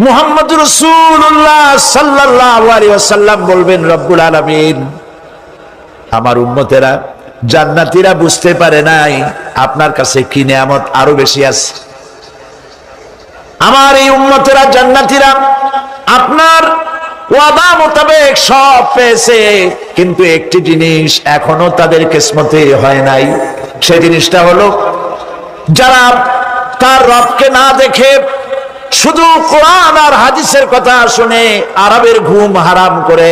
মুহাম্মদুর রাসূলুল্লাহ সাল্লাল্লাহু আলাইহি ওয়াসাল্লাম বলবেন, রব্বুল আলামিন আমার উম্মতেরা জান্নাতীরা বুঝতে পারে নাই আপনার কাছে কি নিয়ামত আরো বেশি আছে। আমার এই উম্মতেরা জান্নাতীরা আপনার ওয়াদা মোতাবেক সব পেয়েছে, কিন্তু একটি জিনিস এখনো তাদের কিসমতে হয় নাই। সেই জিনিসটা হলো যারা তার রবকে না দেখে শুধু কোরআন আর হাদিসের কথা শুনে আরবের ঘুম হারাম করে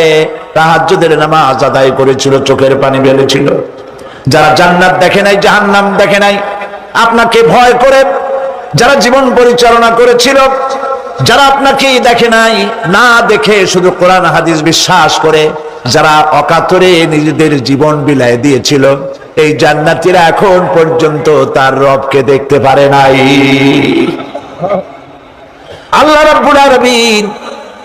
তাহাজ্জুদের নামাজ আদায় করেছিল, চোখের পানি ফেলেছিল। যারা জান্নাত দেখে নাই, জাহান্নাম দেখে নাই, আপনাকে ভয় করে যারা জীবন পরিচালনা করেছিল, যারা আপনাকে দেখে নাই, না দেখে শুধু কোরআন হাদিস বিশ্বাস করে যারা অকাতরে নিজেদের জীবন বিলায় দিয়েছিল, এই জান্নাতীরা এখন পর্যন্ত তার রবকে দেখতে পারে নাই। আল্লাহ রাব্বুল আলামিন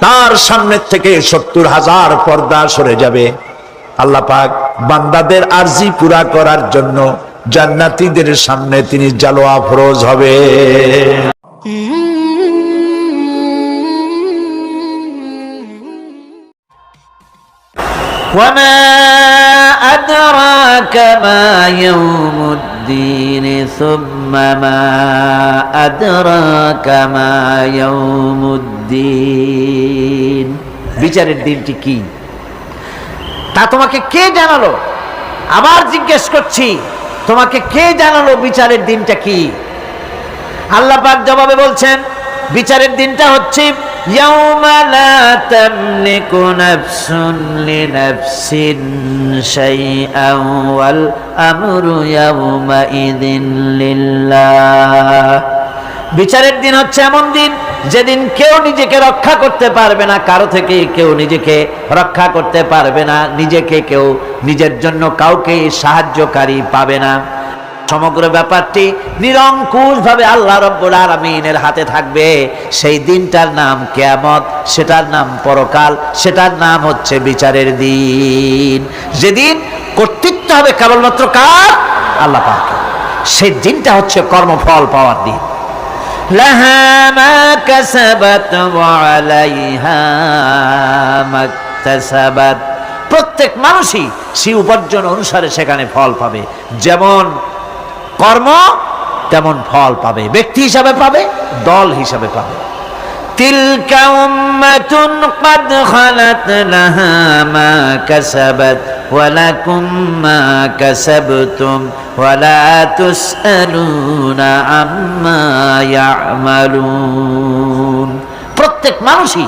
তার সামনে থেকে 70,000 পর্দা সরে যাবে। আল্লাহ পাক বান্দাদের আরজি পুরা করার জন্য জান্নাতীদের সামনে তিনি জালোয়া ফরজ হবে। وما أدراك ما يوم الدين ثم ما أدراك ما يوم الدين বিচারের দিনটি কি তা তোমাকে কে জানালো? আবার জিজ্ঞেস করছি, তোমাকে কে জানালো বিচারের দিনটা কি? আল্লাহ পাক জবাবে বলছেন, বিচারের দিনটা হচ্ছে ইয়াউমা লা তামলিকু নাফসুন লিনাফসিন শাইআন ওয়াল আমরু ইয়াউমা ইযিন লিল্লাহ। বিচারের দিন হচ্ছে এমন দিন যেদিন কেউ নিজেকে রক্ষা করতে পারবে না, কারো থেকে কেউ নিজেকে রক্ষা করতে পারবে না, নিজেকে কেউ নিজের জন্য কাউকে সাহায্যকারী পাবে না। সমগ্র ব্যাপারটি নিরঙ্কুশ ভাবে আল্লাহ রাব্বুল আলামিনের হাতে থাকবে। সেই দিনটার নাম কিয়ামত, সেটার নাম পরকাল, সেটার নাম হচ্ছে বিচারের দিন। যেদিন কর্তৃত্ব হবে কেবলমাত্র কার? আল্লাহ পাকের। সেই দিনটা হচ্ছে কর্মফল পাওয়ার দিন। লাহা মা কাসাবাত ওয়া আলাইহা মাকতাসাবাত। প্রত্যেক মানুষই সেই উপার্জন অনুসারে সেখানে ফল পাবে। যেমন কর্ম তেমন ফল পাবে, ব্যক্তি হিসাবে পাবে, দল হিসাবে পাবে। তিলকা উম্মাতুন ক্বাদ খালাত লাহা মা কাসাবাত ওয়া লাকুম মা কাসাবতুম ওয়া লা তুসআলুনা আম্মা ইয়ামালুন। প্রত্যেক মানুষই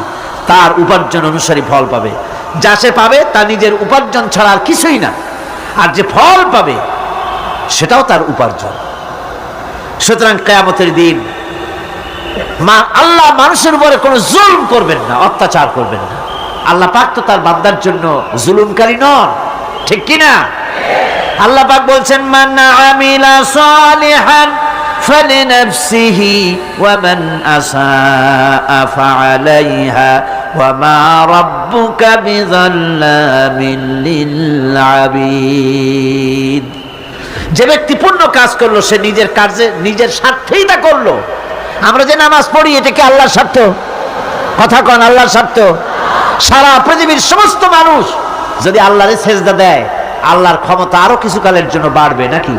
তার উপার্জন অনুসারী ফল পাবে। যা সে পাবে তা নিজের উপার্জন ছাড়া আর কিছুই না, আর যে ফল পাবে সেটাও তার উপার্জন। সুতরাং কিয়ামতের দিন আল্লাহ মানুষের উপরে কোনো জুলুম করবেন না, অত্যাচার করবেন না। আল্লাহ পাক তো তার বান্দার জন্য জুলুমকারী নন, ঠিক কি না? আল্লাহ পাক বলছেন, মান আমিলা সালিহান ফালিনাফসিহি ওয়া মান আসাআ ফাআলাইহা ওয়া মা রাব্বুকা বিযাল্লামিন লিল আবিদ। যে ব্যক্তি পূর্ণ কাজ করলো সে নিজের কাজে নিজের স্বার্থেই তা করলো। আমরা যে নামাজ পড়ি এটা কি আল্লাহর স্বার্থ? কথা কন, আল্লাহর স্বার্থ? সারা পৃথিবীর সমস্ত মানুষ যদি আল্লাহরে সেজদা দেয়, আল্লাহর ক্ষমতা আরো কিছুকালের জন্য বাড়বে নাকি?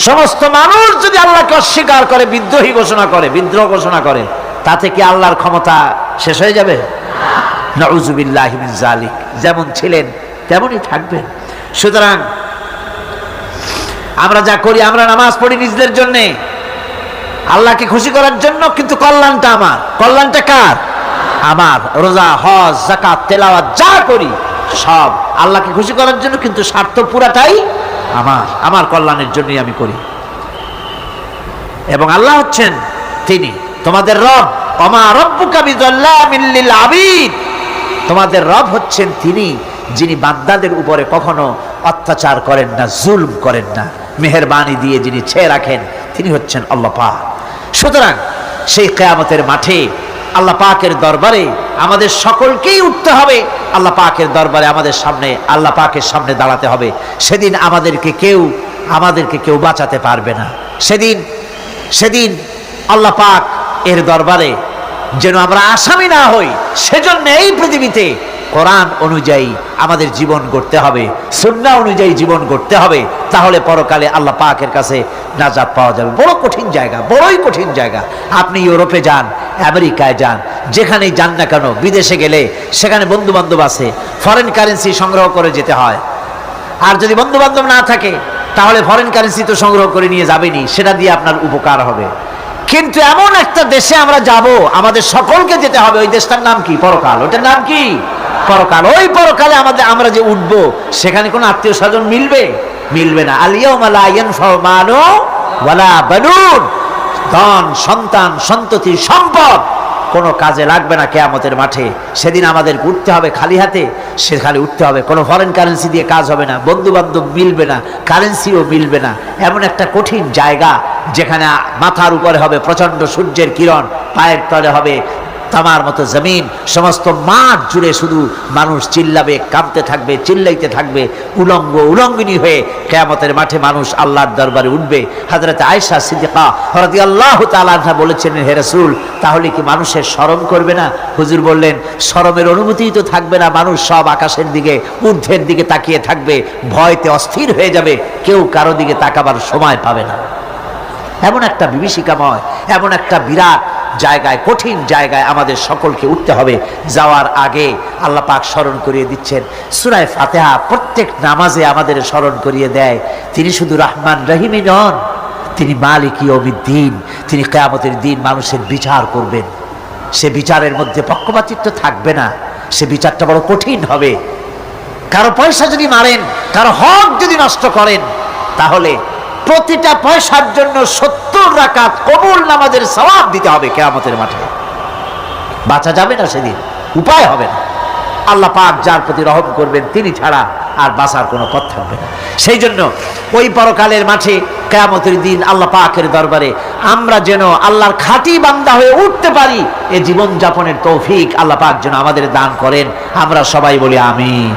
সমস্ত মানুষ যদি আল্লাহকে অস্বীকার করে, বিদ্রোহী ঘোষণা করে, বিদ্রোহ ঘোষণা করে, তাতে কি আল্লাহর ক্ষমতা শেষ হয়ে যাবে? নাউযুবিল্লাহি মিন যালিক। যেমন ছিলেন তেমনই থাকবেন। সুতরাং আমরা যা করি, আমরা নামাজ পড়ি নিজেদের জন্য, আল্লাহকে খুশি করার জন্য, কিন্তু কল্যাণটা আমার। কল্যাণটা কার? আমার। রোজা, হজ, যাকাত, তেলাওয়াত যা করি সব আল্লাহকে খুশি করার জন্য, কিন্তু স্বার্থ পুরাটাই আমার। আমার কল্যাণের জন্যই আমি করি। এবং আল্লাহ হচ্ছেন তিনি তোমাদের রব। ওমা রাব্বুকা বিযাল্লামিন লিল আবিদ। তোমাদের রব হচ্ছেন তিনি যিনি বান্দাদের উপরে কখনো অত্যাচার করেন না, জুলম করেন না, মেহেরবানি দিয়ে যিনি ছেয়ে রাখেন, তিনি হচ্ছেন আল্লাহ পাক। সুতরাং সেই কিয়ামতের মাঠে আল্লাহ পাকের দরবারে আমাদের সকলকেই উঠতে হবে। আল্লাহ পাকের দরবারে আমাদের সামনে, আল্লাহ পাকের সামনে দাঁড়াতে হবে। সেদিন আমাদেরকে কেউ বাঁচাতে পারবে না। সেদিন আল্লাহ পাক এর দরবারে যেন আমরা আসামি না হই, সেজন্য এই পৃথিবীতে কোরআন অনুযায়ী আমাদের জীবন গড়তে হবে, সুন্নাহ অনুযায়ী জীবন গড়তে হবে। তাহলে পরকালে আল্লাহ পাকের কাছে নাজাত পাওয়া যাবে। বড় কঠিন জায়গা, বড়ই কঠিন জায়গা। আপনি ইউরোপে যান, আমেরিকায় যান, যেখানেই যান না কেন, বিদেশে গেলে সেখানে বন্ধু বান্ধব আছে, ফরেন কারেন্সি সংগ্রহ করে যেতে হয়। আর যদি বন্ধু বান্ধব না থাকে তাহলে ফরেন কারেন্সি তো সংগ্রহ করে নিয়ে যাবেনি, সেটা দিয়ে আপনার উপকার হবে। কিন্তু এমন একটা দেশে আমরা যাব, আমাদের সকলকে যেতে হবে। ওই দেশটার নাম কি? পরকাল। ওটার নাম কি? পরকাল। ওই পরকালে আমরা যে উঠবো, সেখানে কোনো আত্মীয় স্বজন মিলবে? মিলবে না। আল ইয়াউমা লা ইয়ানফাউ মালু ওয়ালা বানুন, ধন, সন্তান, সন্ততি, সম্পদ কোনো কাজে লাগবে না কিয়ামতের মাঠে। সেদিন আমাদের উঠতে হবে খালি হাতে, সেখানে উঠতে হবে। কোনো ফরেন কারেন্সি দিয়ে কাজ হবে না, বন্ধু বান্ধব মিলবে না, কারেন্সিও মিলবে না। এমন একটা কঠিন জায়গা, যেখানে মাথার উপরে হবে প্রচন্ড সূর্যের কিরণ, পায়ের তলে হবে তামার মতো জমিন, সমস্ত মাঠ জুড়ে শুধু মানুষ চিল্লাবে, কাঁপতে থাকবে, চিল্লাইতে থাকবে, উলঙ্গ উলঙ্গিনী হয়ে কিয়ামতের মাঠে মানুষ আল্লাহর দরবারে উঠবে। হযরত আয়েশা সিদ্দিকা রাদিয়াল্লাহু তাআলা আনহা বলেছেন, হে রাসূল, তাহলে কি মানুষের শরম করবে না? হুজুর বললেন, শরমের অনুভূতিই তো থাকবে না। মানুষ সব আকাশের দিকে, ঊর্ধ্বের দিকে তাকিয়ে থাকবে, ভয়তে অস্থির হয়ে যাবে, কেউ কারো দিকে তাকাবার সময় পাবে না। এমন একটা বিভীষিকাময়, এমন একটা বিরাট জায়গায়, কঠিন জায়গায় আমাদের সকলকে উঠতে হবে। যাওয়ার আগে আল্লাহ পাক স্মরণ করিয়ে দিচ্ছেন, সূরা ফাতিহা প্রত্যেক নামাজে আমাদের স্মরণ করিয়ে দেয়, তিনি শুধু রহমান রহিমই নন, তিনি মালিক ইয়াউমিদ্দিন। তিনি কিয়ামতের দিন মানুষের বিচার করবেন। সে বিচারের মধ্যে পক্ষপাতিত্ব থাকবে না, সে বিচারটা বড় কঠিন হবে। কারো পয়সা যদি মারেন, কারো হক যদি নষ্ট করেন, তাহলে প্রতিটা পয়সার জন্য 70 রাকাত কবুল নামাজের সওয়াব দিতে হবে কিয়ামতের মাঠে। বাঁচা যাবে না সেদিন, উপায় হবে না। আল্লাহ পাক যার প্রতি রহম করবেন, তিনি ছাড়া আর বাঁচার কোনো পথ থাকবে না। সেই জন্য ওই পরকালের মাঠে কিয়ামতের দিন আল্লাহ পাকের দরবারে আমরা যেন আল্লাহর খাঁটি বান্দা হয়ে উঠতে পারি, এ জীবন যাপনের তৌফিক আল্লাহ পাক যেন আমাদের দান করেন। আমরা সবাই বলি আমিন,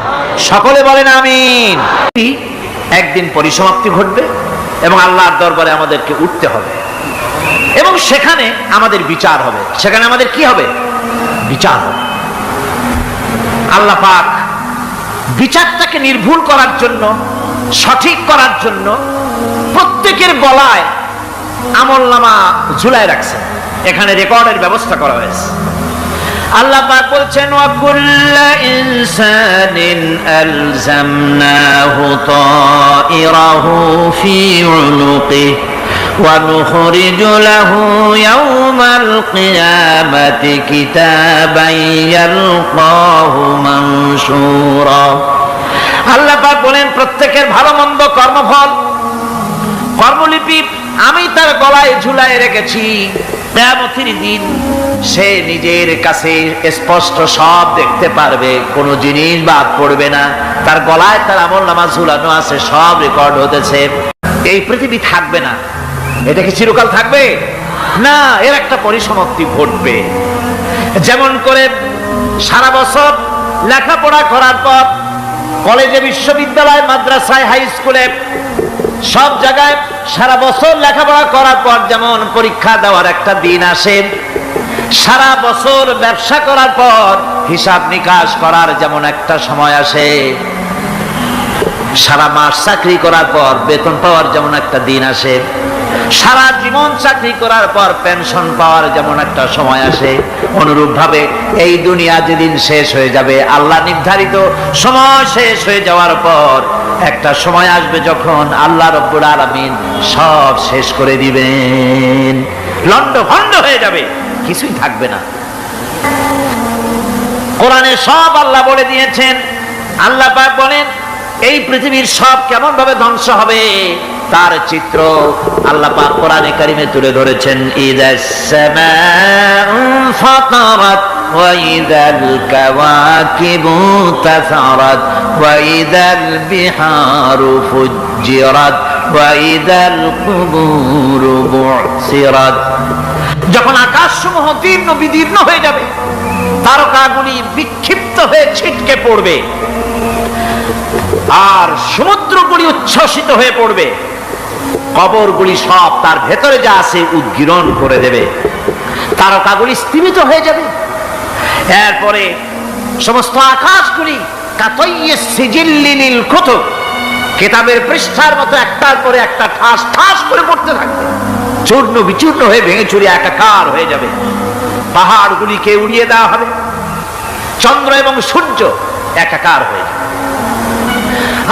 সকলে বলেন আমিন। একদিন পরিসমাপ্তি ঘটবে এবং আল্লাহর দরবারে আমাদেরকে উঠতে হবে এবং সেখানে আমাদের বিচার হবে। সেখানে আমাদের কি হবে? বিচার হবে। আল্লাহ পাক বিচারটাকে নির্ভুল করার জন্য, সঠিক করার জন্য প্রত্যেকের গলায় আমলনামা ঝুলায় রাখছেন। এখানে রেকর্ডের ব্যবস্থা করা হয়েছে। আল্লাহ পাক বলছেন, ওয়া কুল্লু ইনসানিন আলজামনাহু তাইরাহু ফি উনুকিহি ওয়া নুখরিজু লাহু ইয়াওমাল কিয়ামাতি কিতাবান ইয়ালকাহু মানশুরা। আল্লাহ পাক বলেন, প্রত্যেকের ভালো মন্দ কর্মফল, কর্মলিপি আমি তার গলায় ঝুলায় রেখেছি। কিয়ামতের দিন সে নিজের কাছে স্পষ্ট সব দেখতে পারবে, কোনো জিনিস বাদ পড়বে না। তার গলায় তার আমলনামা ঝুলানো আছে, সব রেকর্ড হতেছে। এই পৃথিবী থাকবে না। এটা কি চিরকাল থাকবে? না, এর একটা পরিসমাপ্তি ঘটবে। যেমন করে সারা বছর লেখাপড়া করার পর কলেজে, বিশ্ববিদ্যালয়, মাদ্রাসায়, হাই স্কুলে, সব জায়গায় সারা বছর লেখাপড়া করার পর যেমন পরীক্ষা দেওয়ার একটা দিন আসে, সারা বছর ব্যবসা করার পর হিসাব নিকাশ করার যেমন একটা সময় আসে, সারা মাস চাকরি করার পর বেতন পাওয়ার যেমন একটা দিন আসে, সারা জীবন চাকরি করার পর পেনশন পাওয়ার যেমন একটা সময় আসে, অনুরূপ ভাবে এই দুনিয়া যেদিন শেষ হয়ে যাবে, আল্লাহ নির্ধারিত সময় শেষ হয়ে যাওয়ার পর একটা সময় আসবে যখন আল্লাহ রব্বুল আলামিন সব শেষ করে দিবেন, লন্ডভন্ড হয়ে যাবে, কিছুই থাকবে না। কোরআনে সব আল্লাহ বলে দিয়েছেন। আল্লাহ পাক বলেন, এই পৃথিবীর সব কেমন ভাবে ধ্বংস হবে তার চিত্র আল্লাহ পাক কোরআনে কারিমে তুলে ধরেছেন। ইদাস সামাউ ফাতারাত ওয়া ইদাল কাওয়াকিবু তাসারাত ওয়া ইদাল বিহারু ফুজ্জিরাত ওয়া ইদাল কুবুরু বুসিরাত। যখন আকাশসমূহ জীর্ণ বিদীর্ণ হয়ে যাবে, তারকাগুলি বিক্ষিপ্ত হয়ে ছিটকে পড়বে, আর সমুদ্রগুলি উচ্ছ্বসিত হয়ে পড়বে, কবরগুলি সব তার ভেতরে যা আছে উদ্গীরণ করে দেবে। তারকাগুলি স্থিমিত হয়ে যাবে। এরপরে সমস্ত আকাশগুলি কাতাইয়িস সিজিল্লিল কুতুব, কিতাবের পৃষ্ঠার মতো একটার পরে একটা ঠাস ঠাস করে পড়তে থাকবে, চূর্ণ বিচূর্ণ হয়ে ভেঙে চুরে একাকার হয়ে যাবে। পাহাড়গুলিকে উড়িয়ে দেওয়া হবে, চন্দ্র এবং সূর্য একাকার হয়ে যাবে।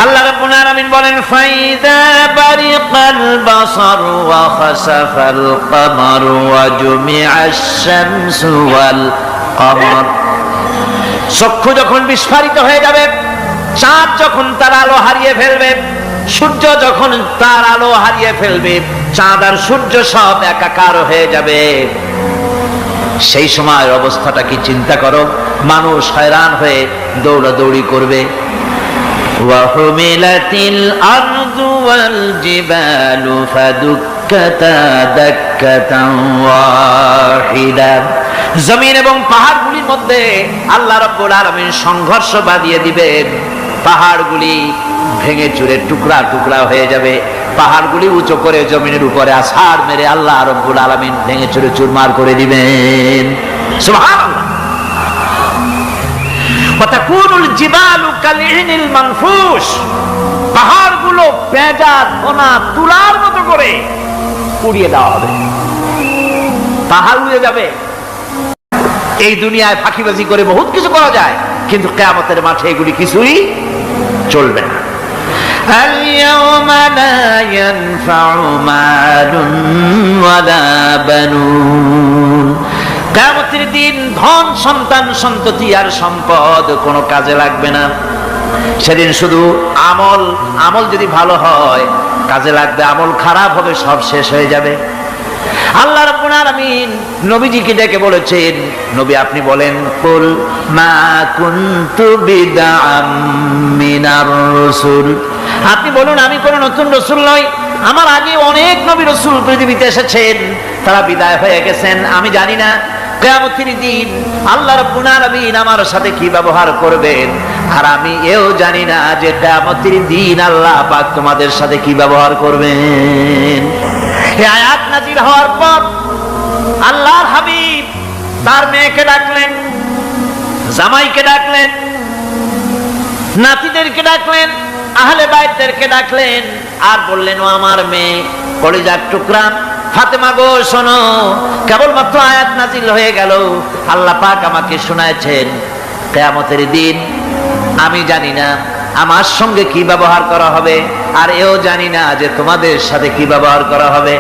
আল্লাহ রাব্বুল আলামিন বলেন, ফাইদা বারিকাল বাসার ওয়া খাসাফাল কমার ওয়া জুমিআশ শামসু ওয়াল কমার। চক্ষু যখন বিস্ফারিত হয়ে যাবে, চাঁদ যখন তার আলো হারিয়ে ফেলবে, সূর্য যখন তার আলো হারিয়ে ফেলবে, চাঁদ আর সূর্য সব একাকার হয়ে যাবে, সেই সময়ের অবস্থাটা কি চিন্তা করো। মানুষ হয়রান হয়ে দৌড়াদৌড়ি করবে। ওয়াহুমিলাতিল আরদু ওয়াল জিবালু ফাদুক্কাতা দাক্কাতান ওয়াহিদা। জমিন এবং পাহাড়গুলির মধ্যে আল্লাহ রাব্বুল আলামিন সংঘর্ষ বাঁধিয়ে দিবেন। পাহাড়গুলি ভেঙে চুরে টুকরা টুকরা হয়ে যাবে। পাহাড়গুলি উঁচু করে জমিনের উপরে আছাড় মেরে আল্লাহ রাব্বুল আলামিন ভেঙে চুরে চুরমার করে দিবেন। সুবহানাল্লাহ। ওয়াতাকুনুল জিবালু কালইনিল মানফুস। পাহাড়গুলো পেঁজা ধোনা তুলার মতো করে উড়িয়ে দেওয়া হবে, পাহাড় উড়ে যাবে। এই দুনিয়ায় ফাঁকিবাজি করে বহুত কিছু করা যায়, কিন্তু কিয়ামতের মাঠে এগুলি কিছুই চলবে না। আল-ইয়াওমা লা ইয়ানফাউ মালুন ওয়ালা বানুন। কিয়ামতের দিন ধন সন্তান সন্ততি আর সম্পদ কোনো কাজে লাগবে না। সেদিন শুধু আমল যদি ভালো হয় কাজে লাগবে, আমল খারাপ হবে সব শেষ হয়ে যাবে। আল্লাহ রাব্বুল আলামিন নবীজিকে ডেকে বলেছেন, নবী আপনি বলেন, কুল মা কুনতু বিদআম মিনার রাসূল। আপনি বলুন আমি কোন নতুন রাসূল নই, আমার আগে অনেক নবী রাসূল পৃথিবীতে এসেছেন, তারা বিদায় হয়ে গেছেন। আমি জানি না কিয়ামতের দিন আল্লাহ রাব্বুল আলামিন আমার সাথে কি ব্যবহার করবেন, আর আমি এও জানি না যে কিয়ামতের দিন আল্লাহ পাক তোমাদের সাথে কি ব্যবহার করবেন। এই আয়াত নাযিল হওয়ার পর আল্লাহর হাবিব তার মেয়েকে ডাকলেন, জামাইকে ডাকলেন, নাতিদেরকে ডাকলেন, আহলে বাইতদেরকে ডাকলেন, আর বললেন, ও আমার মেয়ে কলিজার টুকরা ফাতেমা গো শোনো, কেবলমাত্র আয়াত নাযিল হয়ে গেল, আল্লাহ পাক আমাকে শোনাচ্ছেন কিয়ামতের দিন আমি জানি না আমার সঙ্গে কি ব্যবহার করা হবে, আর এও জানি না যে তোমাদের সাথে কি ব্যবহার করা হবে।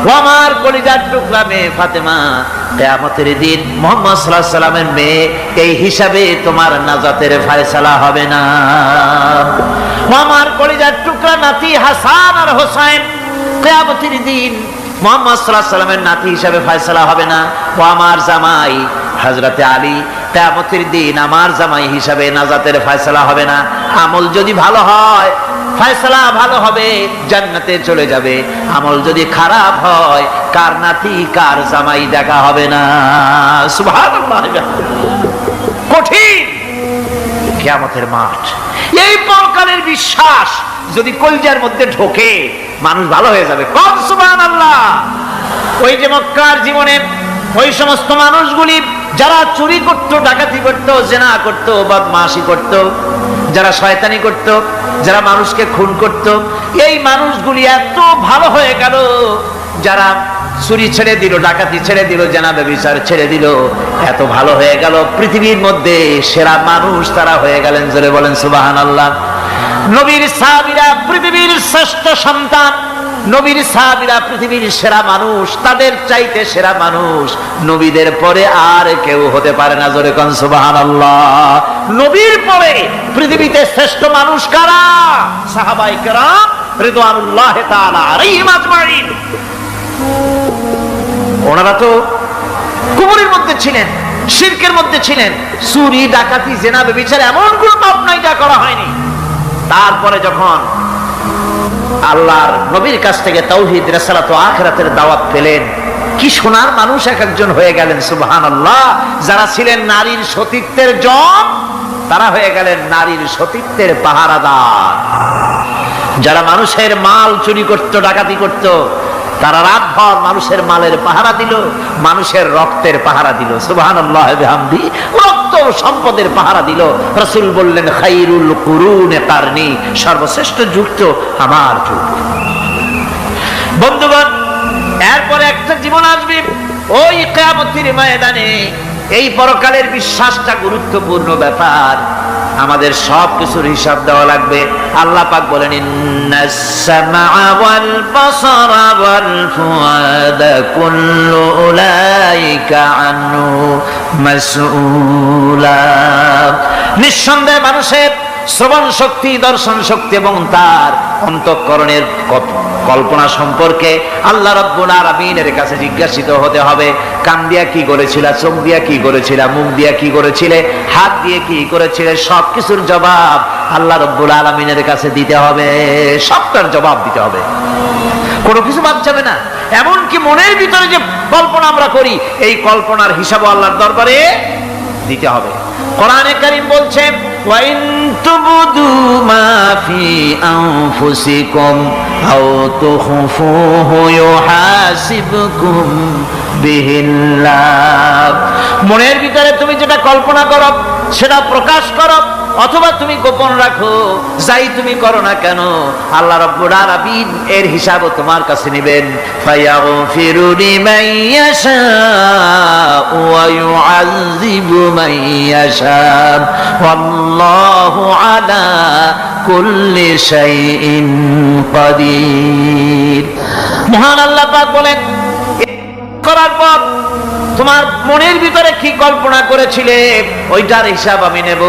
ও আমার কলিজার টুকরা মেয়ে ফাতেমা, কিয়ামতের দিন মুহাম্মদ সাল্লাল্লাহু আলাইহি সাল্লামের মেয়ে এই হিসাবে তোমার নাজাতের ফয়সালা হবে না। ও আমার কলিজার টুকরা নাতি হাসান আর হোসেন, কিয়ামতের দিন মুহাম্মদ সাল্লাল্লাহু আলাইহি সাল্লামের নাতি হিসাবে ফয়সালা হবে না। ও আমার জামাই হযরতে আলী, কিয়ামতের দিন আমার জামাই হিসাবে নাজাতের ফয়সালা হবে না। আমল যদি ভালো হয় ফয়সালা ভালো হবে, জান্নাতে চলে যাবে। আমল যদি খারাপ হয় কার নাতি কার জামাই দেখা হবে না। সুবহানাল্লাহ। কঠিন কিয়ামতের মাঠ। এই পরকালের বিশ্বাস যদি কলিজার মধ্যে ঢোকে মানুষ ভালো হয়ে যাবে। কোন সুবহানাল্লাহ। ওই যে মক্কার জীবনে ওই সমস্ত মানুষগুলি যারা চুরি করত, ডাকাতি করত, জিনা করত, বদমাশি করত, যারা শয়তানি করত, যারা মানুষকে খুন করত, এই মানুষগুলি এত ভালো হয়ে গেল, যারা চুরি ছেড়ে দিল, ডাকাতি ছেড়ে দিল, জিনা ব্যভিচার ছেড়ে দিল, এত ভালো হয়ে গেল, পৃথিবীর মধ্যে সেরা মানুষ তারা হয়ে গেলেন। জোরে বলেন সুবহানাল্লাহ। নবীর সাহাবীরা পৃথিবীর শ্রেষ্ঠ সন্তান, নবীর সাহাবীরা পৃথিবীর সেরা মানুষ, তাদের চাইতে সেরা মানুষ নবীদের পরে আর কেউ হতে পারে না। জোরে কোন সুবহানাল্লাহ। নবীর পরে পৃথিবীতে শ্রেষ্ঠ মানুষ কারা? সাহাবায়ে কেরাম রিদওয়ানুল্লাহ তাআলা আলাইহিম আজমাইন। ওনারা তো কুফরের মধ্যে ছিলেন, শিরকের মধ্যে ছিলেন, চুরি ডাকাতি জিনা ব্যভিচার এমন কোনো পাপ নাই যা করা হয়নি। তারপরে যখন আল্লাহর নবীর কাছ থেকে তাওহীদ, রিসালাত ও আখিরাতের দাওয়াত পেলেন, কি সোনার মানুষ এক একজন হয়ে গেলেন। সুবহানাল্লাহ। যারা ছিলেন নারীর সতীত্বের জম, তারা হয়ে গেলেন নারীর সতীত্বের পাহারাদার। যারা মানুষের মাল চুরি করত, ডাকাতি করত, তারা রাতভর মানুষের মালের পাহারা দিল, মানুষের রক্তের পাহারা দিল। সুবহানাল্লাহ ওয়া বিহামদি, রক্ত সম্পদের পাহারা দিল। রাসূল বললেন খায়রুল কুরুনে কারনি, সর্বশ্রেষ্ঠ যুগ তো আমার যুগ। বন্ধুগণ, এরপরে একটা জীবন আসবে ওই কিয়ামতের ময়দানে। এই পরকালের বিশ্বাসটা গুরুত্বপূর্ণ ব্যাপার, আমাদের সব কিছুর হিসাব দেওয়া লাগবে। আল্লাহ পাক বলেন ইন্নাস সামআ ওয়াল বাসারা ওয়াল ফুআদা কুল্লু উলাইকা আনহু মাসউলা। নিঃসন্দেহে মানুষের শ্রবণ শক্তি, দর্শন শক্তি এবং তার অন্তঃকরণের কল্পনা সম্পর্কে আল্লাহ রাব্বুল আলামিনের কাছে জিজ্ঞাসিত হতে হবে। কান দিয়া কি করেছিলা, চোখ দিয়া কি করেছিলা, মুখ দিয়া কি করেছিলে, হাত দিয়ে কি করেছিলে, সবকিছুর জবাব আল্লাহ রাব্বুল আলামিনের কাছে দিতে হবে। সবটার জবাব দিতে হবে, কোনো কিছু বাদ যাবে না। এমনকি মনের ভিতরে যে কল্পনা আমরা করি, এই কল্পনার হিসাবও আল্লাহর দরবারে দিতে হবে। কোরআনে কারীম বলছে ওয়াইন তুবদু মা ফি আনফুসিকুম আও তুখফুহু ইউহাসিবকুম বিহিল্লাহ। মনের ভিতরে তুমি যেটা কল্পনা করো সেটা প্রকাশ করো, অথবা তুমি গোপন রাখো, যাই তুমি করো না কেন আল্লাহ রাব্বুল আলামিন এর হিসাবও তোমার কাছে নেবেন। ফায়াগফিরু লিমান ইয়াশা ওয়া ইউআযযিবু মান ইয়াশা ওয়াল্লাহু আলা কুল্লি শাইইন কাদির। মহান আল্লাহ পাক বলেন, করার পর তোমার মনের ভিতরে কি কল্পনা করেছিলে ওইটার হিসাব আমি নেব।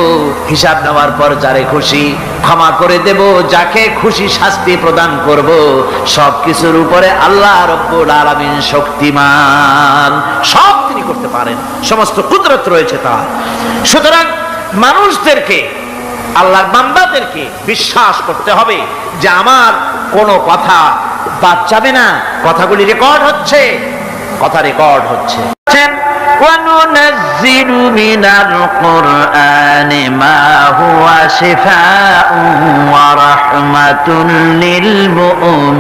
হিসাব নেওয়ার পর যারে খুশি ক্ষমা করে দেব, যাকে খুশি শাস্তি প্রদান করব। সবকিছুর উপরে আল্লাহ রাব্বুল আলামিন শক্তিমান, সব তিনি করতে পারেন, সমস্ত কুদরত রয়েছে তার। সুতরাং মানুষদেরকে, আল্লাহর বান্দাদেরকে বিশ্বাস করতে হবে যে আমার কোনো কথা বাদ যাবে না, কথাগুলি রেকর্ড হচ্ছে, কথা রেকর্ড হচ্ছে। وَنُنَزِّلُ مِنَ الْقُرْآنِ مَا هُوَ شِفَاءٌ وَرَحْمَةٌ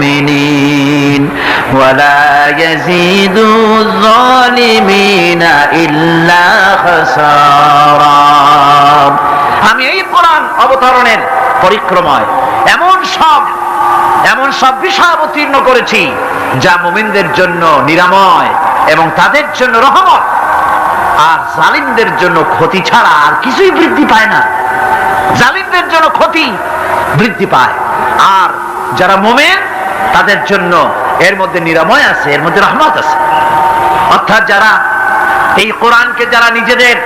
لِلْمُؤْمِنِينَ وَلَا يَزِيدُ الظَّالِمِينَ إِلَّا خَسَارًا। আমি এই কোরআন অবতরণের পরিক্রমায় এমন সব বিষয় অবতীর্ণ করেছি যা মুমিনদের জন্য নিরাময় এবং তাদের জন্য রহমত, আর জালিমদের জন্য ক্ষতি ছাড়া আর কিছুই বৃদ্ধি পায় না। জালিমদের জন্য ক্ষতি বৃদ্ধি পায়, আর যারা মুমিন তাদের জন্য এর মধ্যে নিরাময় আছে, এর মধ্যে রহমত আছে। অর্থাৎ যারা এই কোরআনকে যারা নিজেদের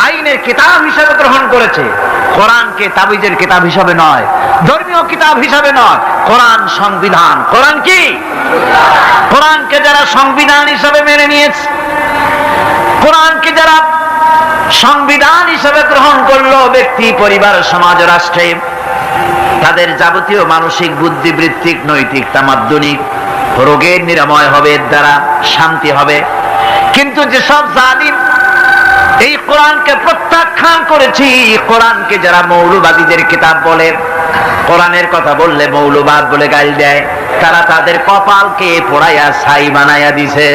আইনের কিতাব হিসেবে গ্রহণ করেছে, কোরআনকে তাবিজের কিতাব হিসাবে নয়, ধর্মীয় কিতাব হিসাবে নয়, কোরআন সংবিধান। কোরআন কি? কোরআনকে যারা সংবিধান হিসাবে মেনে নিয়েছে, কোরআনকে যারা সংবিধান হিসাবে গ্রহণ করলো, ব্যক্তি, পরিবার, সমাজ, রাষ্ট্রে, তাদের যাবতীয় মানসিক, বুদ্ধিবৃত্তিক, নৈতিক, তামাদ্দুনিক রোগের নিরাময় হবে, এর দ্বারা শান্তি হবে। কিন্তু যেসব জালিম এই কোরআনকে প্রত্যাখ্যান করেছি, কোরআনকে যারা মৌলবাদীদের কিতাব বলে, কোরআনের কথা বললে মৌলবাদ বলে গালি দেয়, তারা তাদের কপালকে পোড়াইয়া ছাই বানাইয়া দিছে।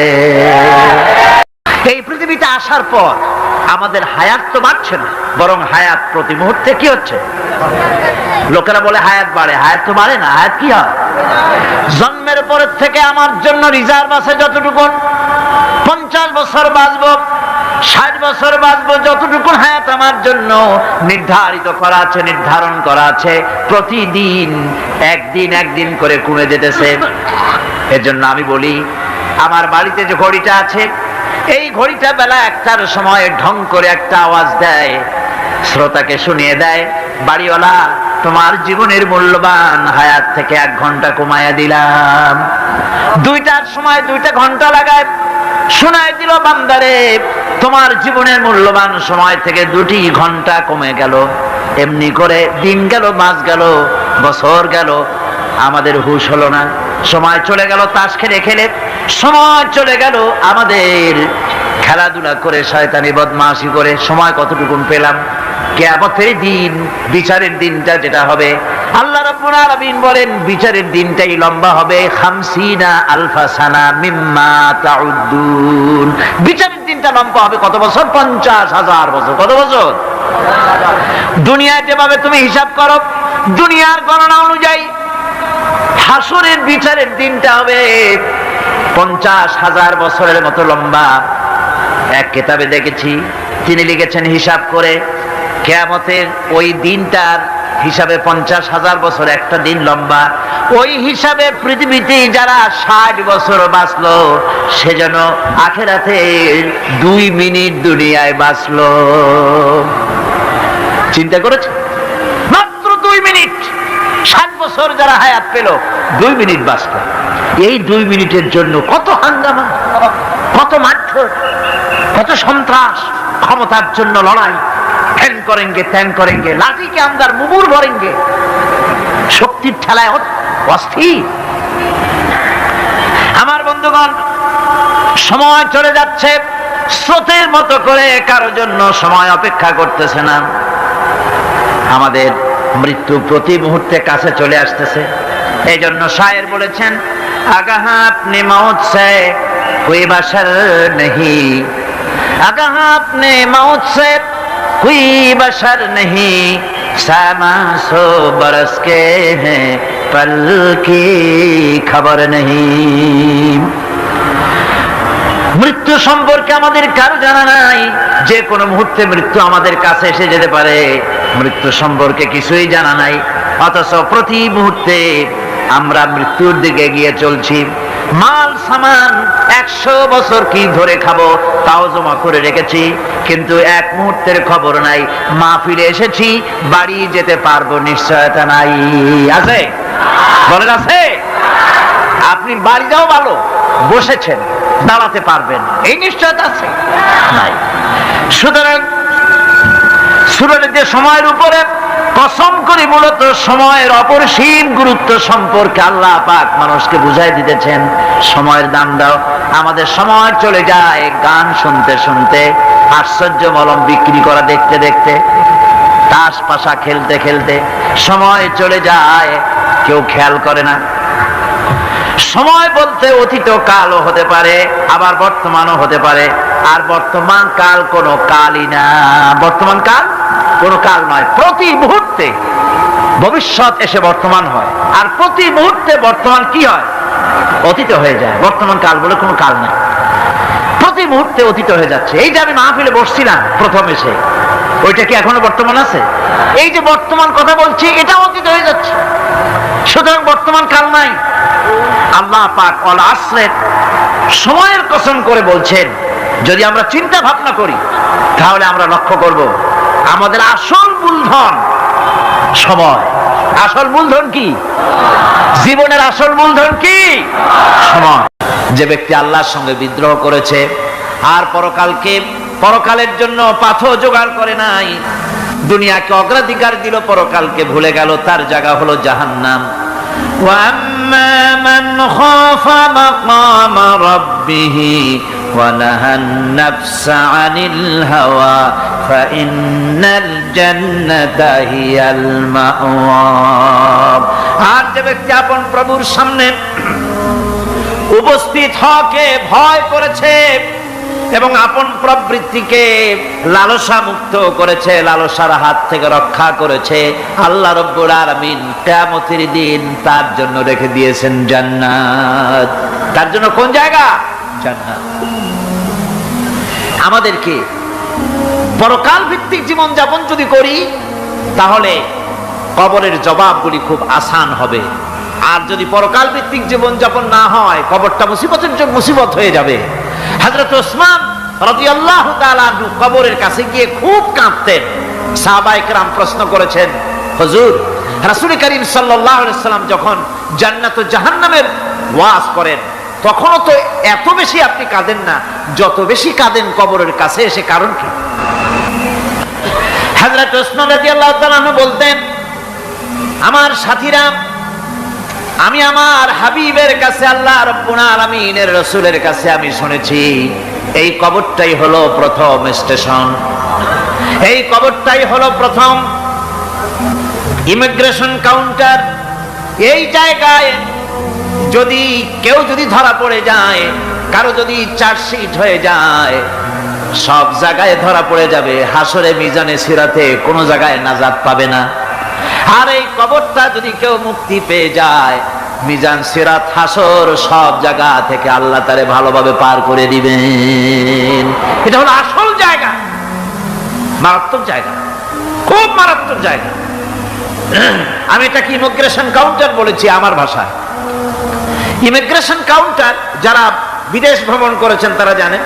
এই পৃথিবীতে আসার পর আমাদের হায়াত তো বাড়ছে না, বরং হায়াত প্রতি মুহূর্তে কি হচ্ছে? লোকেরা বলে হায়াত বাড়ে, হায়াত তো বাড়ে না। হায়াত কি হয়? জন্মের পরের থেকে আমার জন্য রিজার্ভ আছে যতটুকু, 50 বছর বাঁচবো, 60 বছর বাঁচবো, যতটুকু হায়াত আমার জন্য নির্ধারিত করা আছে, নির্ধারণ করা আছে, প্রতিদিন একদিন করে কমে যেতেছে। এর জন্য আমি বলি, আমার বাড়িতে যে ঘড়িটা আছে, এই ঘড়িটা বেলা 1টার সময় ঢং করে একটা আওয়াজ দেয়, শ্রোতাকে শুনিয়ে দেয়, বাড়িওয়ালা তোমার জীবনের মূল্যবান হায়াত থেকে 1 ঘন্টা কমায়া দিলাম। 2টার সময় 2টা ঘন্টা লাগায় শোনায় দিল, বান্দারে তোমার জীবনের মূল্যবান সময় থেকে 2টি ঘন্টা কমে গেল। এমনি করে দিন গেল, মাস গেল, বছর গেল, আমাদের হুঁশ হলো না। সময় চলে গেল তাস খেলে খেলে, সময় চলে গেল আমাদের খেলাধুলা করে, শয়তানি বদমাশি করে। সময় কতটুকু পেলাম? কিয়ামতের দিন, বিচারের দিনটা যেটা হবে, আল্লাহ রাব্বুল আলামিন বলেন বিচারের দিনটাই লম্বা হবে 50 আলফা সানা মিম্মা তাউদ্দুন। বিচারের দিনটা লম্বা হবে কত বছর? 50,000 বছর। কত বছর? দুনিয়ায় যেভাবে তুমি হিসাব করো দুনিয়ার গণনা অনুযায়ী হাসরের বিচারের দিনটা হবে 50,000 বছরের মতো লম্বা। এক কিতাবে দেখেছি তিনি লিখেছেন হিসাব করে কিয়ামতের ওই দিনটার হিসাবে 50,000 বছর একটা দিন লম্বা। ওই হিসাবে পৃথিবীতে যারা 60 বছর বাঁচলো সে যেন আখিরাতে 2 মিনিট দুনিয়ায় বাঁচলো। চিন্তা করেছে? মাত্র 2 মিনিট। 60 বছর যারা হায়াত পেল 2 মিনিট বাঁচলো। এই 2 মিনিটের জন্য কত হাঙ্গামা, কত মারধর, কত সন্ত্রাস, ক্ষমতার জন্য লড়াই, ধ্যান করেঙ্গে ত্যান করেঙ্গে, লাঠিকে আমদার মুগুর ভরেঙ্গে, শক্তির ঠেলায় অস্থির। আমার বন্ধুগণ, সময় চলে যাচ্ছে স্রোতের মতো করে, কারোর জন্য সময় অপেক্ষা করতেছে না। আমাদের মৃত্যু প্রতি মুহূর্তে কাছে চলে আসতেছে। এই জন্য শায়ের বলেছেন আগাহ আপনি মৌত সে কোই বাশার नहीं, আগাহ আপনি মৌত সে कोई बशर नहीं, सामा सो बरस के हैं पल की खबर नहीं। মৃত্যু সম্পর্কে আমাদের কারো জানা নাই। যে কোনো মুহূর্তে মৃত্যু আমাদের কাছে এসে যেতে পারে, মৃত্যু সম্পর্কে কিছুই জানা নাই। অথচ প্রতি মুহূর্তে আমরা মৃত্যুর দিকে এগিয়ে চলছি। মাল সামান 100 বছর কি ধরে খাবো তাও জমা করে রেখেছি, কিন্তু এক মুহূর্তের খবর নাই। মাহফিলে এসেছি, বাড়ি যেতে পারবো নিশ্চয়তা নাই। আছে? বলেন আছে? আপনি বাড়ি যাও ভালো, বসেছেন, দাঁড়াতে পারবেন এই নিশ্চয়তা আছে? নাই। সুতরাং সূরার যে সময়ের উপরে কসম করে মূলত সময়ের অপরিসীম গুরুত্ব সম্পর্কে আল্লাহ পাক মানুষকে বুঝাই দিতেছেন। সময়ের দাম দাও। আমাদের সময় চলে যায় গান শুনতে শুনতে, আশ্চর্য মলম বিক্রি করা দেখতে দেখতে, তাস পাশা খেলতে খেলতে সময় চলে যায়, কেউ খেয়াল করে না। সময় বলতে অতীত কালও হতে পারে, আবার বর্তমানও হতে পারে। আর বর্তমান কাল কোনো কালই না। বর্তমান কাল কোনো কাল নয়। প্রতি মুহূর্তে ভবিষ্যৎ এসে বর্তমান হয়, আর প্রতি মুহূর্তে বর্তমান কি হয়? অতীত হয়ে যায়। বর্তমান কাল বলে কোনো কাল নাই। প্রতি মুহূর্তে অতীত হয়ে যাচ্ছে। এই যে আমি মাহফিলে বসছিলাম প্রথম এসে, ওইটা কি এখনো বর্তমান আছে? এই যে বর্তমান কথা বলছি, এটা অতীত হয়ে যাচ্ছে। সুতরাং বর্তমান কাল নাই। আল্লাহ পাক ওয়াল আসরের সময়ের কসম করে বলছেন। যদি আমরা চিন্তা ভাবনা করি তাহলে আমরা লক্ষ্য করব আমাদের আসল মূলধন সময়। আসল মূলধন কি? জীবনের আসল মূলধন কি? সময়। যে ব্যক্তি আল্লাহর সঙ্গে বিদ্রোহ করেছে আর পরকালের জন্য পাথর জোগাড় করে নাই, দুনিয়াকে অগ্রাধিকার দিল, পরকালকে ভুলে গেল, তার জায়গা হলো জাহান্নাম। وَأَمَّا مَنْ خَافَ مَقَامَ رَبِّهِ وَنَهَى النَّفْسَ عَنِ الْهَوَى فَإِنَّ الْجَنَّةَ هِيَ الْمَأْوَى। আর যে ব্যক্তি আপন প্রভুর সামনে উপস্থিত হওয়াকে ভয় করেছে এবং আপন প্রবৃত্তিকে লালসা মুক্ত করেছে, লালসার হাত থেকে রক্ষা করেছে, আল্লাহ রাব্বুল আলামিন কিয়ামতের দিন তার জন্য রেখে দিয়েছেন জান্নাত। তার জন্য কোন জায়গা? জান্নাত। আমাদেরকে পরকাল ভিত্তিক জীবন যাপন যদি করি তাহলে কবরের জবাবগুলি খুব আসান হবে। আর যদি পরকাল ভিত্তিক জীবন যাপন না হয়, কবরটা মুসিবত হয়ে যাবে। হযরত ওসমান রাদিয়াল্লাহু তাআলা আনহু কবরের কাছে গিয়ে খুব কাঁদতেন। সাহাবায়ে কেরাম প্রশ্ন করেছেন, হুজুর, রাসূল করিম সাল্লাল্লাহু আলাইহি সাল্লাম যখন জান্নাত ও জাহান্নামের ওয়াজ করেন তখনও তো এত বেশি আপনি কাঁদেন না, যত বেশি কাঁদেন কবরের কাছে এসে, কারণ কি? হযরত ওসমান রাদিয়াল্লাহু তাআলা আনহু বলতেন, আমার সাথীরা, আমি আমার হাবিবের কাছে, আল্লাহ রাব্বুল আলামিনের রাসূলের কাছে আমি শুনেছি এই কবরটাই হলো প্রথম স্টেশন, এই কবরটাই হলো প্রথম ইমিগ্রেশন কাউন্টার, এই জায়গায় যদি কেউ ধরা পড়ে যায়, কারো যদি চার্জশিট হয়ে যায়, সব জায়গায় ধরা পড়ে যাবে। হাসরে মিজানে সিরাতে কোনো জায়গায় নাজাত পাবে না। আর এই কবরটা যদি কেউ মুক্তি পেয়ে যায়, মিজান সিরাত হাসর সব জায়গা থেকে আল্লাহ তারে ভালোভাবে পার করে দিবেন। এটা হলো আসল জায়গা, মারাত্মক জায়গা, খুব মারাত্মক জায়গা। আমি এটাকে ইমিগ্রেশন কাউন্টার বলেছি আমার ভাষায়। ইমিগ্রেশন কাউন্টার যারা বিদেশ ভ্রমণ করেছেন তারা জানেন।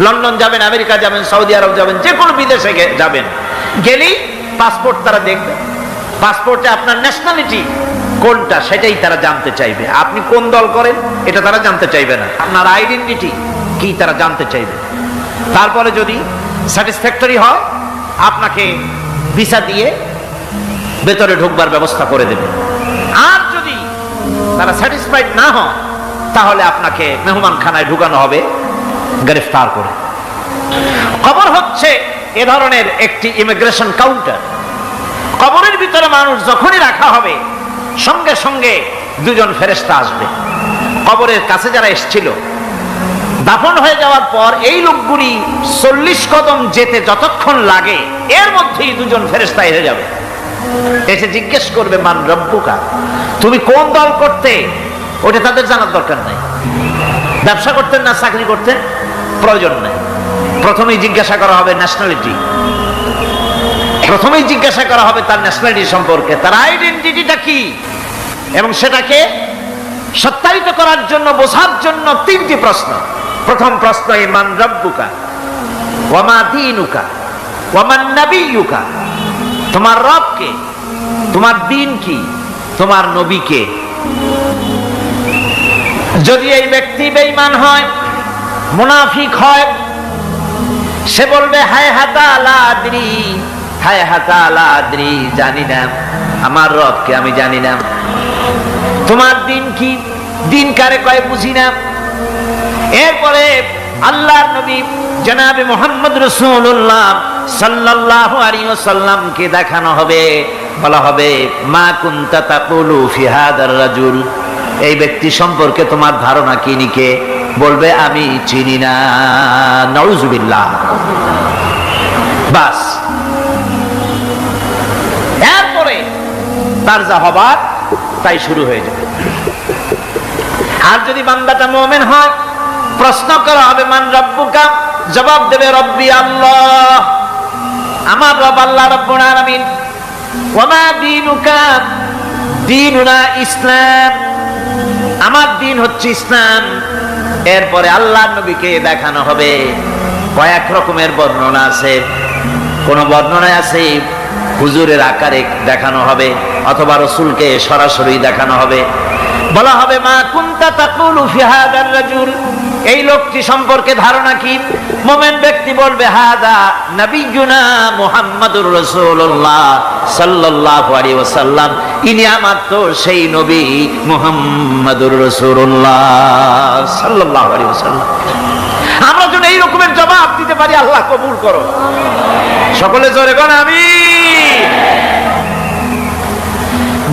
লন্ডন যাবেন, আমেরিকা যাবেন, সৌদি আরব যাবেন, যে কোনো বিদেশে যাবেন, গেলেই পাসপোর্ট তারা দেখবে। পাসপোর্টে আপনার ন্যাশনালিটি কোনটা সেটাই তারা জানতে চাইবে। আপনি কোন দল করেন এটা তারা জানতে চাইবে না। আপনার আইডেন্টিটি কি তারা জানতে চাইবে। তারপরে যদি স্যাটিসফ্যাক্টরি হয়, আপনাকে ভিসা দিয়ে ভেতরে ঢুকবার ব্যবস্থা করে দেবে। আর যদি তারা স্যাটিসফাইড না হয়, তাহলে আপনাকে মেহমানখানায় ঢুকানো হবে গ্রেফতার করে। কবর হচ্ছে এ ধরনের একটি ইমিগ্রেশন কাউন্টার। কবরের ভিতরে মানুষ যখনই রাখা হবে, সঙ্গে সঙ্গে দুজন ফেরেশতা আসবে। কবরের কাছে যারা এসেছিল, দাফন হয়ে যাওয়ার পর এই লোকগুলি 40 কদম যেতে যতক্ষণ লাগে, এর মধ্যেই দুজন ফেরেশতা এসে যাবে। এসে জিজ্ঞেস করবে, মান রব্বুকা, তুমি কোন দল করতে? ওটা তাদের জানার দরকার নাই। ব্যবসা করতেন না চাকরি করতেন, প্রয়োজন নাই। প্রথমেই জিজ্ঞাসা করা হবে ন্যাশনালিটি, প্রথমেই জিজ্ঞাসা করা হবে তার ন্যাশনালিটি সম্পর্কে, তার আইডেন্টিটিটা কি। এবং সেটাকে সত্যায়িত করার জন্য, বোঝার জন্য 3টি প্রশ্ন। প্রথম প্রশ্ন, মান রব্বুকা ওয়া মা দীনুকা ওয়া মান নাবিয়ুকা, তোমার রব কে, তোমার দিন কি, তোমার নবী কে। যদি এই ব্যক্তি বেঈমান হয়, মুনাফিক হয়, সে বলবে হায় হাতা লা আদরি, হায় হাতা লা আদরি, জানি না আমার রবকে, আমি জানি না। তোমার দিন কি, দিন কারে কয় বুঝি না। এরপরে আল্লাহর নবী জনাবে মুহাম্মদ রাসূলুল্লাহ সাল্লাল্লাহু আলাইহি ওয়াসাল্লামকে দেখানো হবে, বলা হবে মা কুনতা তাকুলু ফি হাদার রাজুল, এই ব্যক্তি সম্পর্কে তোমার ধারণা কি নিকে। বলবে আমি চিনি না। নাউযুবিল্লাহ। বাস, এরপরে তার যা হবার তাই শুরু হয়ে যাবে। আর যদি বান্দাটা মুমিন হয়, প্রশ্ন করা হবে মান রব্বুকা, জবাব দেবে রব্বি আল্লাহ, আমার রব আল্লাহ রাব্বুল আলামিন। ওয়া মা দীনুকা, দীনুনা ইসলাম, আমার দিন হচ্ছে ইসলাম। এরপরে আল্লাহর নবীকে দেখানো হবে। কয়েক রকমের বর্ণনা আছে। কোন বর্ণনায় আছে হুজুরের আকারে দেখানো হবে, অথবা রাসূলকে সরাসরি দেখানো হবে। বলা হবে মা কুনতা তাকুলু ফি হাদার রাজুল, এই লোকটি সম্পর্কে ধারণা কি। মুমিন ব্যক্তি বলবে হাদা নবিয়ুনা মুহাম্মাদুর রাসূলুল্লাহ সাল্লাল্লাহু আলাইহি ওয়াসাল্লাম, ইনি আমার তো সেই নবী মুহাম্মাদুর রাসূলুল্লাহ সাল্লাল্লাহু আলাইহি ওয়াসাল্লাম। আমরা যেন এই রকমের জবাব দিতে পারি, আল্লাহ কবুল করো। সকলে জোরে বলেন আমিন।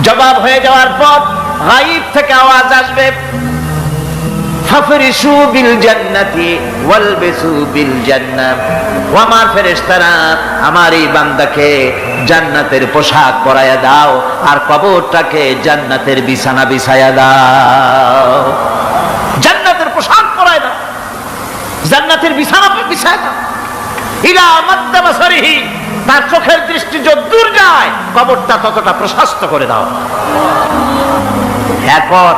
জবাব হয়ে যাওয়ার পর গায়ব থেকে আওয়াজ আসবে, ফাফরিশু বিল জান্নাতি ওয়ালবিসু বিল জান্নাহ, ওয়া আমার ফেরেশতারা আমার এই বান্দাকে জান্নাতের পোশাক পরায়া দাও, আর কবরটাকে জান্নাতের বিছানা বিছায়া দাও। জান্নাতের পোশাক পরায়া দাও, জান্নাতের বিছানা বিছায়া দাও। ইলা মাদ্দা বাসারিহি, তার চোখের দৃষ্টি যতদূর যায় কবরটা ততটা প্রশস্ত করে দাও। এরপর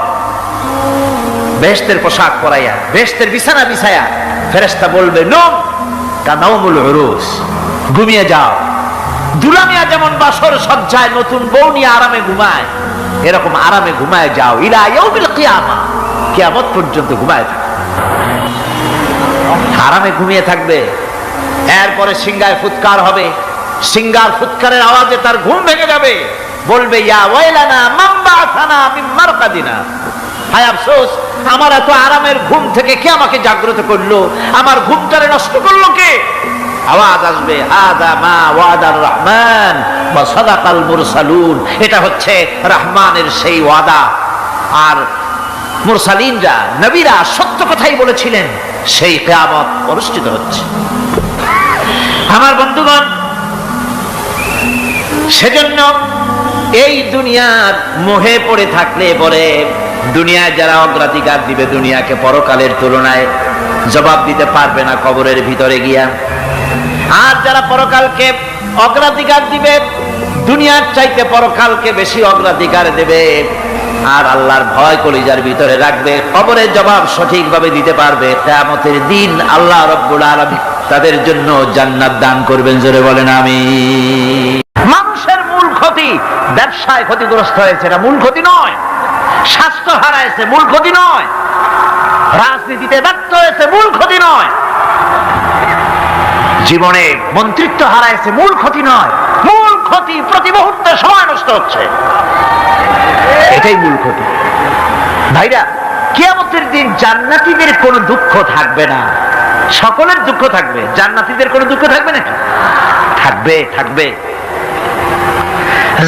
বেহেশতের পোশাক পরাইয়া, বেহেশতের বিছানা বিছায়া ফেরেশতা বলবে নম কানাউমুল উরুস, ঘুমিয়ে যাও। দুলামিয়া যেমন বাসর সজ্জায় নতুন বউ নিয়ে আরামে ঘুমায়, এরকম আরামে ঘুমায় যাও। ইলা ইয়াউমিল কিয়ামা, কিয়ামত পর্যন্ত ঘুমায় থাকো, আরামে ঘুমিয়ে থাকবে। এরপরে সিংহায় ফুৎকার হবে, সিংহার ফুৎকারের আওয়াজে তার ঘুম ভেঙে যাবে। বলবে ইয়া ওয়াইলানা মান বাআসানা মিন মারকাদিনা, হায় আফসোস, আমার এত আরামের ঘুম থেকে কে আমাকে জাগ্রত করলো, আমার ঘুমটারে নষ্ট করলো কে। আওয়াজ আসবে, হাযা মা ওয়াদার রহমান ওয়া সাদাকাল মুরসালুন। এটা হচ্ছে রহমানের সেই ওয়াদা, আর মুরসালিনরা, নবীরা সত্য কথাই বলেছিলেন। সেই কিয়ামত অনুষ্ঠিত হচ্ছে। আমার বন্ধুগণ, সেজন্য এই দুনিয়ার মোহে পড়ে থাকলে পরে দুনিয়ায় যারা অগ্রাধিকার দিবে দুনিয়াকে পরকালের তুলনায়, জবাব দিতে পারবে না কবরের ভিতরে গিয়া। আর যারা পরকালকে অগ্রাধিকার দিবে, দুনিয়ার চাইতে পরকালকে বেশি অগ্রাধিকার দেবে, আর আল্লাহর ভয় কলিজার ভিতরে রাখবে, কবরের জবাব সঠিকভাবে দিতে পারবে, কিয়ামতের দিন আল্লাহ রাব্বুল আলামিন তাদের জন্য জান্নাত দান করবেন। জোরে বলেন আমিন। মানুষের মূল ক্ষতি, ব্যবসায় ক্ষতিগ্রস্ত হয়েছে, এটা মূল ক্ষতি নয়। স্বাস্থ্য হারাইছে, মূল ক্ষতি নয়। রাজনীতিতে ব্যর্থ হয়েছে, মূল ক্ষতি নয়। জীবনে মন্ত্রিত্ব হারাইছে, মূল ক্ষতি নয়। মূল ক্ষতি প্রতি মুহূর্তে সময় নষ্ট হচ্ছে, এটাই মূল ক্ষতি। ভাইরা, কিয়ামতের দিন জান্নাতীদের কোনো দুঃখ থাকবে না, সকলের দুঃখ থাকবে। জান্নাতীদের কোনো দুঃখ থাকবে না? থাকবে, থাকবে।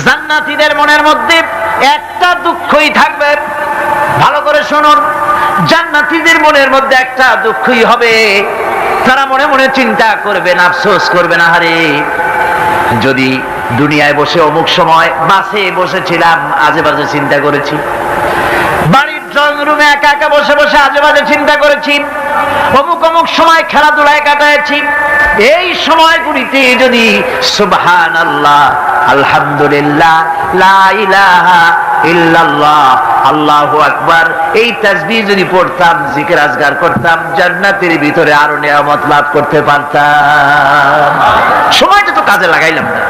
জান্নাতীদের মনের মধ্যে একটা দুঃখই থাকবে। ভালো করে শুনুন, জান্নাতীদের মনের মধ্যে একটা দুঃখই হবে। তারা মনে মনে চিন্তা করবেন, আফসোস করবেন, আহারে যদি দুনিয়ায় বসে অমুক সময় বাসে বসেছিলাম, আজে বাজে চিন্তা করেছি, বাড়ির ড্রয়িং রুমে একা একা বসে বসে আজে বাজে চিন্তা করেছি, অমুক অমুক সময় খেলাধুলায় কাটাইছি, এই সময়গুলিতে যদি সুবহানাল্লাহ, আলহামদুলিল্লাহ, লা ইলাহা ইল্লাল্লাহ, আল্লাহু আকবার, এই তাসবিহ যদি পড়তাম, জিকির আজগার করতাম, জান্নাতের ভিতরে আরো নিয়ামত লাভ করতে পারতাম। সময়টা তো কাজে লাগাইলাম না।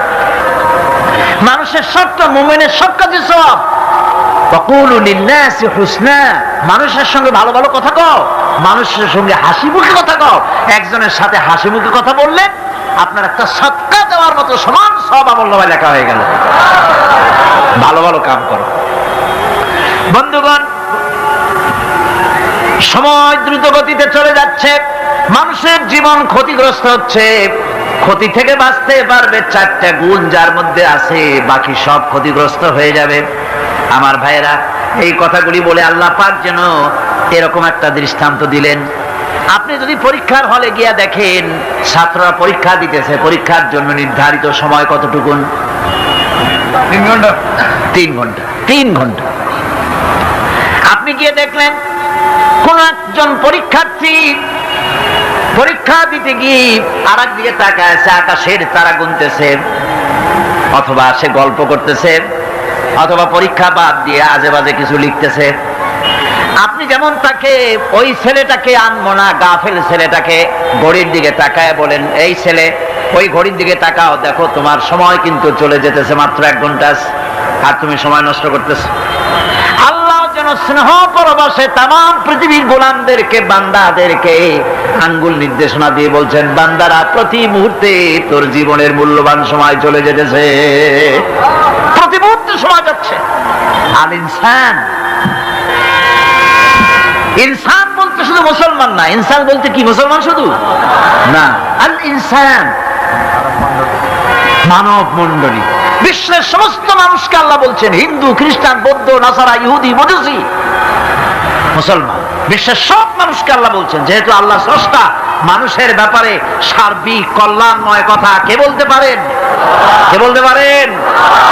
মানুষের সবটা, মুমিনের সব কাজে সওয়াব। ওয়াকুলু লিন-নাসি হুসনা, মানুষের সঙ্গে ভালো ভালো কথা কও, মানুষের সঙ্গে হাসি মুখে কথা কও। একজনের সাথে হাসি মুখে কথা বললে আপনার একটা সদকা দেওয়ার মতো সমান সওয়াব আমলনামায় লেখা হয়ে গেল। ভালো ভালো কাম করো। বন্ধুগণ, সময় দ্রুত গতিতে চলে যাচ্ছে, মানুষের জীবন ক্ষতিগ্রস্ত হচ্ছে। ক্ষতি থেকে বাঁচতে পারবে চারটা গুণ যার মধ্যে আছে, বাকি সব ক্ষতিগ্রস্ত হয়ে যাবে। আমার ভাইয়েরা, এই কথাগুলি বলে আল্লাহ পাক যেন এরকম একটা দৃষ্টান্ত দিলেন। আপনি যদি পরীক্ষার হলে গিয়া দেখেন, ছাত্ররা পরীক্ষা দিতেছে, পরীক্ষার জন্য নির্ধারিত সময় কতটুকুন? 3 ঘন্টা। 3 ঘন্টা, 3 ঘন্টা। আপনি গিয়ে দেখলেন কোন একজন পরীক্ষার্থী পরীক্ষা দিতে গিয়ে আর একদিকে তাকায় আছে, আকাশের তারা গুনতেছে, অথবা সে গল্প করতেছে, অথবা পরীক্ষা বাদ দিয়ে আজে বাজে কিছু লিখতেছে। আপনি যেমন তাকে, ওই ছেলেটাকে আনবো না, গাফেল ছেলেটাকে ঘড়ির দিকে তাকায় বলেন, এই ছেলে ওই ঘড়ির দিকে তাকাও, দেখো তোমার সময় কিন্তু চলে যেতেছে, মাত্র 1 ঘন্টা, আর তুমি সময় নষ্ট করতেছ। আল্লাহ যেন স্নেহ পরবশে তামাম পৃথিবীর গোলামদেরকে, বান্দাদেরকে আঙ্গুল নির্দেশনা দিয়ে বলছেন, বান্দারা প্রতি মুহূর্তে তোর জীবনের মূল্যবান সময় চলে যেতেছে, প্রতি মুহূর্তে সময় যাচ্ছে। আল ইনসান, ইনসান বলতে শুধু মুসলমান না, ইনসান বলতে কি মুসলমান শুধু না, আল ইনসান মানব মণ্ডলী, বিশ্বের সমস্ত মানুষকে আল্লাহ বলছেন, হিন্দু, খ্রিস্টান, বৌদ্ধ, নাসারা, ইহুদি, মজুসি, মুসলমান, বিশ্বের সব মানুষকে আল্লাহ বলছেন। যেহেতু আল্লাহ স্রষ্টা, মানুষের ব্যাপারে সার্বিক কল্যাণময় কথা কে বলতে পারেন? কে বলতে পারেন?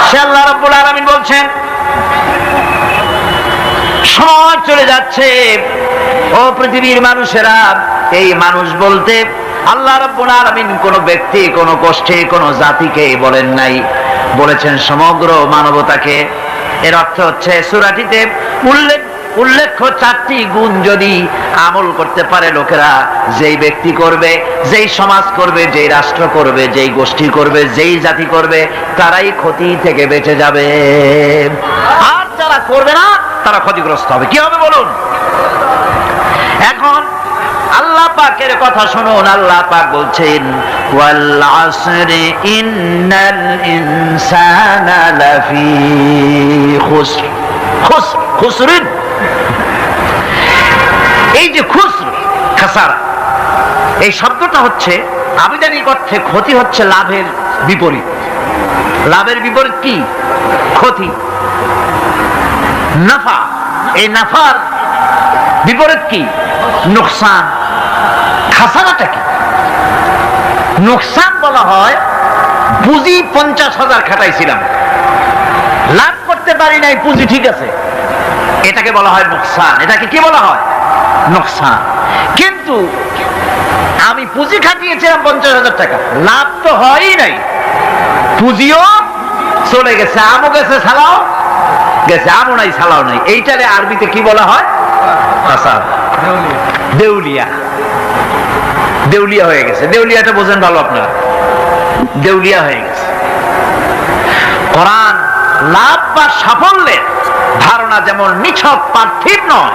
সে আল্লাহ রাব্বুল আলামিন বলছেন, সময় চলে যাচ্ছে, ও পৃথিবীর মানুষেরা। এই মানুষ বলতে আল্লাহ রাব্বুল আলামিন কোন ব্যক্তি, কোন গোষ্ঠী, কোন জাতিকে বলেন নাই, বলেছেন সমগ্র মানবতাকে। এর অর্থ হচ্ছে সূরাটিতে উল্লেখ্য 4টি গুণ যদি আমল করতে পারে লোকেরা, যেই ব্যক্তি করবে, যেই সমাজ করবে, যেই রাষ্ট্র করবে, যেই গোষ্ঠী করবে, যেই জাতি করবে, তারাই ক্ষতি থেকে বেঁচে যাবে। আর যারা করবে না, তারা ক্ষতিগ্রস্ত হবে। কি হবে বলুন? এখন আল্লাহ পাকের কথা শুনুন। আল্লাহ পাক বলছেন, ওয়াল আসরি ইন্নাল ইনসানা লাফি খুসর। খুসরিন, এই যে খুসর, খাসারা, এই শব্দটা হচ্ছে আবিধানিক অর্থে ক্ষতি হচ্ছে লাভের বিপরীত। লাভের বিপরীত কি? ক্ষতি। নাফা, এই নাফার বিপরীত কি? নোকসান। খাসারাটা কি? নোকসান বলা হয় পুঁজি 50,000 খাটাইছিলাম, লাভ করতে পারি নাই, পুঁজি ঠিক আছে, এটাকে বলা হয় নোকসান। এটাকে কি বলা হয়? নোকসান। কিন্তু আমি পুঁজি খাটিয়েছিলাম 50,000 টাকা, লাভ তো হয়ই নাই, পুঁজিও চলে গেছে, আমও গেছে ছালাও গেছে, আমও নাই ছালাও নাই। এইটারে আরবিতে কি বলা হয়? খাসার। দেউলিয়া। দেউলিয়া হয়ে গেছে। দেউলিয়াটা বোঝেন ভালো আপনারা, দেউলিয়া হয়ে গেছে। কোরআন লাভ বা সাফল্যের ধারণা যেমন নিছক পার্থিব নয়,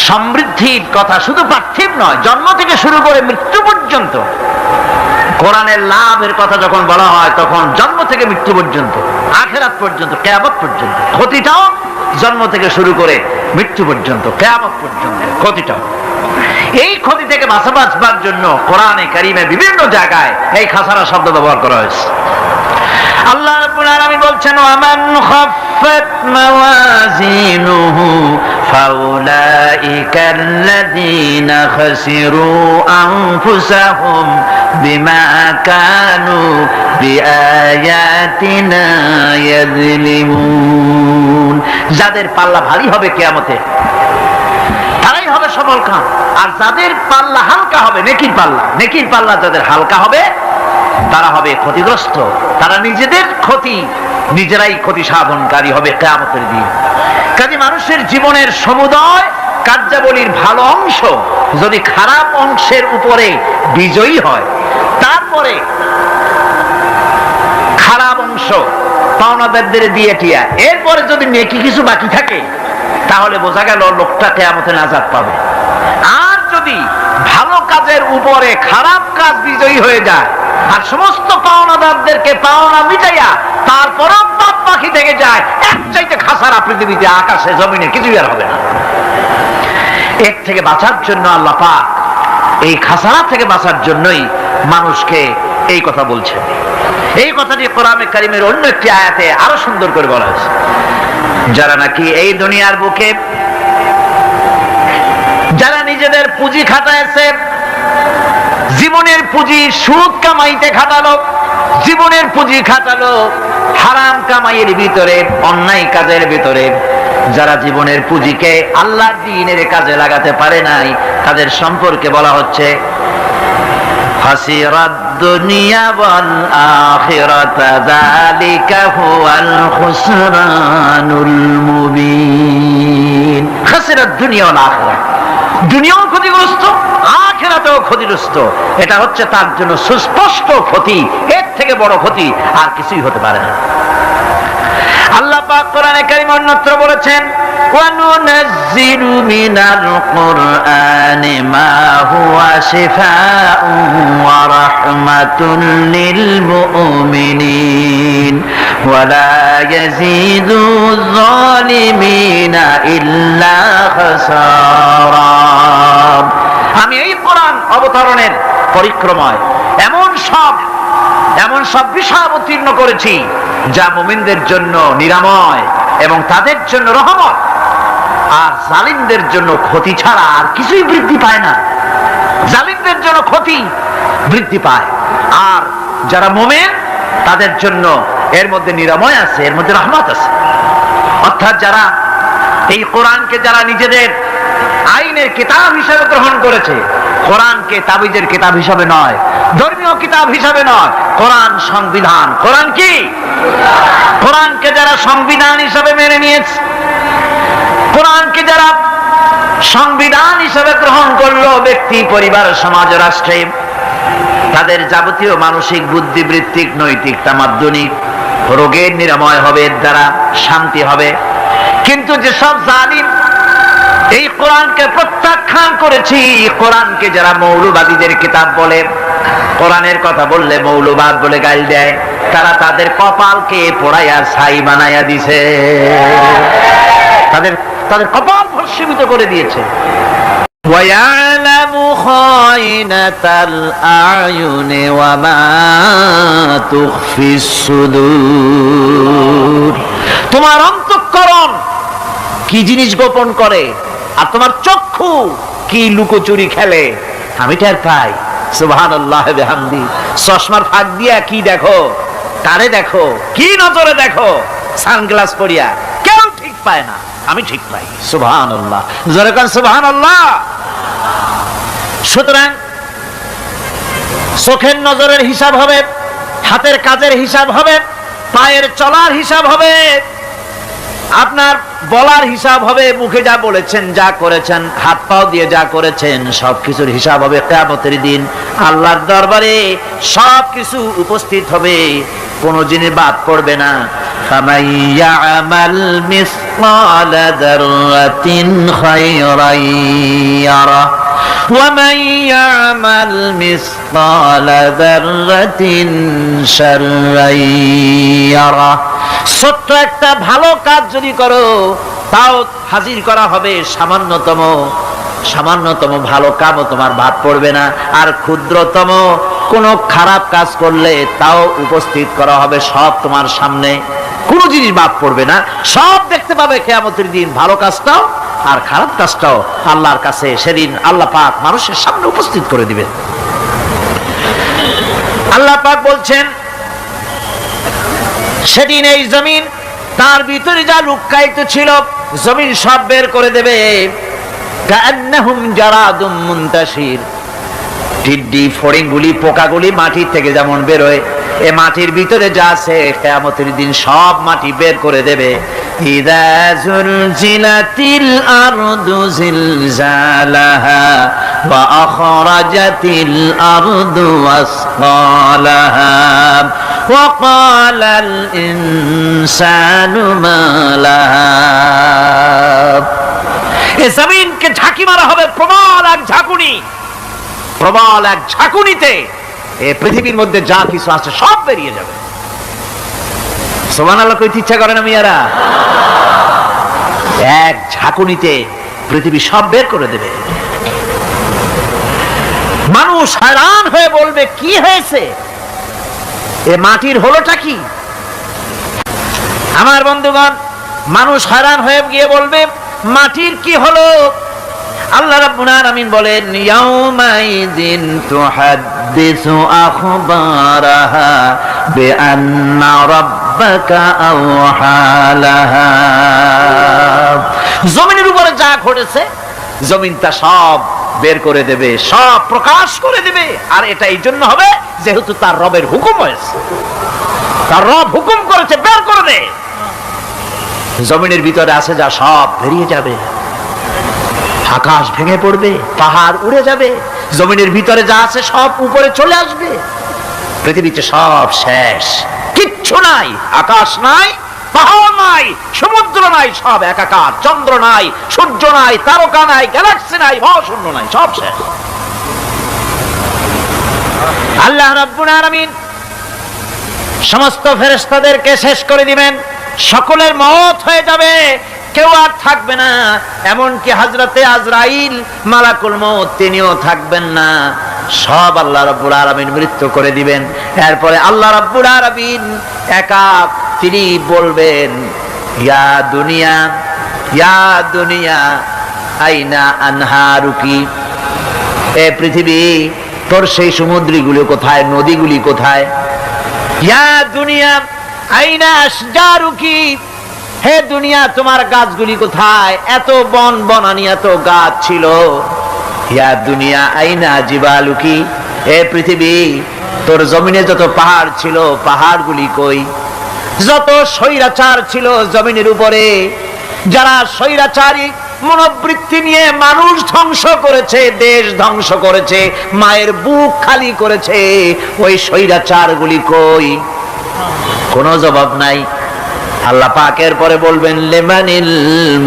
সমৃদ্ধির কথা শুধু পার্থিব নয়, জন্ম থেকে শুরু করে মৃত্যু পর্যন্ত। কোরআনের লাভের কথা যখন বলা হয় তখন জন্ম থেকে মৃত্যু পর্যন্ত, আখিরাত পর্যন্ত, কিয়ামত পর্যন্ত। ক্ষতিটাও জন্ম থেকে শুরু করে মৃত্যু পর্যন্ত, কিয়ামত পর্যন্ত ক্ষতিটাও। এই ক্ষতি থেকে বাঁচাবার জন্য কোরআনে কারিমে বিভিন্ন জায়গায় এই খাসারা শব্দ ব্যবহার করা হয়েছে। আল্লাহ রাব্বুল আলামিন বলছেন, ওয়ামান খাফফাত মাওয়াজিনুহু ফাউলাইকাল্লাযীনা খাসিরু আনফুসাহুম বিমা কানু বিআয়াতিনা ইয়াযলিমুন। যাদের পাল্লা ভারী হবে কিয়ামতে তারাই হবে সফল কাম, আর যাদের পাল্লা হালকা হবে, নেকির পাল্লা, নেকির পাল্লা যাদের হালকা হবে তারা হবে ক্ষতিগ্রস্ত। তারা নিজেদের ক্ষতি নিজেরাই ক্ষতি সাধনকারী হবে কিয়ামতের দিন। কাজে মানুষের জীবনের সমুদয় কার্যাবলীর ভালো অংশ যদি খারাপ অংশের উপরে বিজয়ী হয়, তারপরে খারাপ অংশ পাওনাদারদের দিয়ে টিয়া, এরপরে যদি নেকি কিছু বাকি থাকে তাহলে বোঝা গেল লোকটা কিয়ামতে নাজাত পাবে। আর যদি ভালো কাজের উপরে খারাপ কাজ বিজয়ী হয়ে যায় আর সমস্ত পাওনাদারদেরকে পাওনা মিটাইয়া তারপরেও পাপ বাকি থেকে যায়, এক চাইতে খাসারা পৃথিবীতে আকাশে জমিনে কিছুই আর হবে না। এর থেকে বাঁচার জন্য আল্লাহ পাক এই খাসারা থেকে বাঁচার জন্যই মানুষকে এই কথা বলছেন। এই কথাটি কোরআনে কারিমের অন্য একটি আয়াতে আরো সুন্দর করে বলা হয়েছে। যারা নাকি এই দুনিয়ার বুকে যারা নিজেদের পুঁজি খাটাইছে, জীবনের পুঁজি সুদ কামাইতে খাটালো, জীবনের পুঁজি খাটালো হারাম কামাইয়ের ভিতরে, অন্যায় কাজের ভিতরে, যারা জীবনের পুঁজিকে আল্লাহর দ্বীনের কাজে লাগাতে পারে নাই, তাদের সম্পর্কে বলা হচ্ছে হাসিরাত দুনিয়া ওয়াল আখিরাতা যালিকা হুয়াল খুসরানুল মুবিন। হাসিরাত দুনিয়া ওয়াল আখিরাত, দুনিয়াও ক্ষতিগ্রস্ত, আখিরাতেও ক্ষতিগ্রস্ত। এটা হচ্ছে তার জন্য সুস্পষ্ট ক্ষতি, এর থেকে বড় ক্ষতি আর কিছুই হতে পারে না। আল্লাহ পাক কোরআনে কারিমে অন্যত্র বলেছেন, ওয়ানুনাজ্জিলু মিনাল কুরআনি মা হুয়া শিফাউন ওয়া রাহমাতুন লিল মুমিনিন ওয়া লা ইয়াজিদু যালিমিনা ইল্লা খাসারা। আমি এই কোরআন অবতরণের পরিক্রমায় এমন সব বিষয় অবতীর্ণ করেছি যা মুমিনদের জন্য নিরাময় এবং তাদের জন্য রহমত, আর জালিমদের জন্য ক্ষতি ছাড়া আর কিছুই বৃদ্ধি পায় না। জালিমদের জন্য ক্ষতি বৃদ্ধি পায়, আর যারা মুমিন তাদের জন্য এর মধ্যে নিরাময় আছে, এর মধ্যে রহমত আছে। অর্থাৎ যারা এই কোরআনকে যারা নিজেদের আইনের কিতাব হিসেবে গ্রহণ করেছে, কোরআনকে তাবিজের কিতাব হিসাবে নয়, ধর্মীয় কিতাব হিসাবে নয়, কোরআন সংবিধান। কোরআন কি? কোরআনকে যারা সংবিধান হিসাবে মেনে নিয়েছে, কোরআনকে যারা সংবিধান হিসাবে গ্রহণ করলো ব্যক্তি, পরিবার, সমাজ, রাষ্ট্রে, তাদের যাবতীয় মানসিক, বুদ্ধিবৃত্তিক, নৈতিক, তামাদ্দুনিক রোগের নিরাময় হবে, এর দ্বারা শান্তি হবে। কিন্তু যেসব জালিম এই কোরআনকে প্রত্যাখ্যান করেছি, কোরআনকে যারা মৌলবাদীদের কিতাব বলে, কোরআনের কথা বললে মৌলবাদ বলে গাল দেয়, তারা তাদের কপালকে পোড়াইয়া ছাই বানাইয়া দিছে, তাদের কপাল ভস্মীভূত করে দিয়েছে। ويعلم خائنة الأعين وما تخفي الصدور। তোমার অন্তঃকরণ কি জিনিস গোপন করে, আর তোমার চক্ষু কি লুকোচুরি খেলে, আমি টের পাই। সুবহানাল্লাহ বিহামদি। চশমার ফাঁক দিয়া কি দেখো, কারে দেখো, কি নজরে দেখো, সানগ্লাস পরিয়া, কেউ ঠিক পায় না, আমি ঠিক পাই। সুবহানাল্লাহ, জোরে কোন সুবহানাল্লাহ। সুতরাং চোখের নজরের হিসাব হবে, হাতের কাজের হিসাব হবে, পায়ের চলার হিসাব হবে, আপনার বলার হিসাব হবে, মুখে যা বলেছেন, যা করেছেন, হাত পাও দিয়ে যা করেছেন, সবকিছুর হিসাব হবে কিয়ামতের দিন। আল্লাহর দরবারে সবকিছু উপস্থিত হবে, কোনো জিনিস বাদ পড়বে না। ফামান ইয়ামাল মিসকালা যাররাতিন খায়রান ইয়ারা ওয়া মান ইয়ামাল মিসকালা যাররাতিন শাররান ইয়ারা। ছোট্ট একটা ভালো কাজ যদি করো, তাও হাজির করা হবে সামান্যতম ভালো কামও তোমার বাদ পড়বে না। আর ক্ষুদ্রতম কোনো খারাপ কাজ করলে তাও উপস্থিত করা হবে, সব তোমার সামনে, কোনো জিনিস বাদ পড়বে না, সব দেখতে পাবে কিয়ামতের দিন। ভালো কাজটাও আর খারাপ কাজটাও আল্লাহর কাছে সেদিন আল্লাহ পাক মানুষের সামনে উপস্থিত করে দিবেন। আল্লাহ পাক বলছেন, সেদিন এই জমিন, তার ভিতরে যা লুক্কায়িত ছিল, জমিন সব বের করে দেবে। কান্নাহুম জারাদুম মুনতাশির। টিড্ডি, ফড়িংগুলি, পোকাগুলি মাটির থেকে যেমন বেরোয়, এ মাটির ভিতরে যা আছে কিয়ামতের দিন সব মাটি বের করে দেবে। ইযা যুলজিলাতিল আরদু জিলজালাহা ওয়া আখরাজাতিল আরদু আসকালাহা ওয়া ক্বালাল ইনসানু মা লাহা। এ জমিনকে ঝাঁকি মারা হবে প্রবল এক ঝাঁকুনি, প্রবল এক ঝাঁকুনিতে এ পৃথিবীর মধ্যে যা কিছু আছে সব বেরিয়ে যাবে। সুবহানাল্লাহ কইতে ইচ্ছা করে না মিয়ারা? এক ঝাঁকুনিতে পৃথিবী সব বের করে দেবে। মানুষ হয়রান হয়ে বলবে, কি হয়েছে, এ মাটির হলোটা কি? আমার বন্ধুগণ, মানুষ হয়রান হয়ে গিয়ে বলবে, মাটির কি হলো? আল্লাহ রাব্বুল আলামিন বলেন, ইয়াউমাইযিন তুহাদ্দিসু আখবারাহা বিআন্না রাব্বাকা আওহালাহা। জমিনের উপরে যা ঘটেছে, জমিন তা সব বের করে দেবে, সব প্রকাশ করে দেবে। আর এটা এই জন্য হবে যেহেতু তার রবের হুকুম হয়েছে, তার রব হুকুম করেছে, বের করে দে। জমিনের ভিতরে আছে যা সব বেরিয়ে যাবে, আকাশ ভেঙে পড়বে, পাহাড় উড়ে যাবে, জমিনের ভিতরে যা আছে সব উপরে চলে আসবে, পৃথিবীতে সব শেষ, কিচ্ছু নাই, আকাশ নাই, পাহাড় নাই, সমুদ্র নাই, সব একাকার, চন্দ্র নাই, সূর্য নাই, তারকা নাই, গ্যালাক্সি নাই, মহাশূন্য নাই, সব শেষ। আল্লাহ রাব্বুল আলামিন সমস্ত ফেরেশতাদেরকে শেষ করে দিবেন, সকলের মওত হয়ে যাবে, কেউ আর থাকবে না। এমনকি হযরতে আজরাইল মালাকুল মউত, তিনিও থাকবেন না। সব আল্লাহ রাব্বুল আলামিন মৃত্যু করে দিবেন। এরপরে আল্লাহ রাব্বুল আলামিন একা তিনি বলবেন, ইয়া দুনিয়া, ইয়া দুনিয়া আইনা আনহারুকি। এ পৃথিবী, তোর সেই সমুদ্রগুলো কোথায়, নদীগুলি কোথায়? ইয়া দুনিয়া আইনা আশজারুকি। হে দুনিয়া, তোমার গাছগুলি কোথায়? এত বন বনানি, এত গাছ ছিল। ইয়া দুনিয়া আইনা জিবালুকি। হে পৃথিবী, তোর জমিনে যত পাহাড় ছিল, পাহাড়গুলি কই? যত স্বৈরাচার ছিল জমিনের উপরে, যারা স্বৈরাচারী মনোবৃত্তি নিয়ে মানুষ ধ্বংস করেছে, দেশ ধ্বংস করেছে, মায়ের বুক খালি করেছে, ওই স্বৈরাচারগুলি কই? কোনো জবাব নাই। আল্লাহ পাকের পরে বলবেন, লিমানিল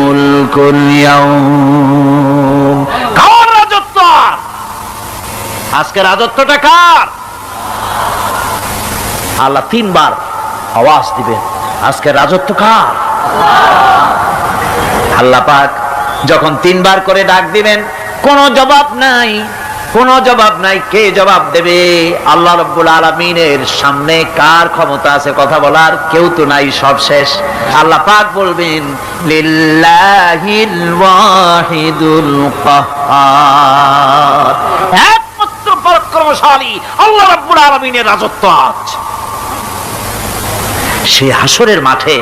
মুলকুল ইয়াউম। কার রাজত্ব? আজকে রাজত্বটা কার? আল্লাহ তিনবার আওয়াজ দিবেন, আজকে রাজত্ব কার? আল্লাহ পাক যখন তিনবার করে ডাক দিবেন, কোনো জবাব নাই, কোনো জবাব নাই। কে জবাব দেবে? আল্লাহ রাব্বুল আলামিনের সামনে কার ক্ষমতা আছে কথা বলার? কেউ তো নাই, সব শেষ। আল্লাহ পাক বলবেন লিল্লাহিল ওয়াহিদুল কাহ্হার, একমাত্র পরাক্রমশালী আল্লাহ রাব্বুল আলামিনের রাজত্ব আজ। সেই হাসরের মাঠে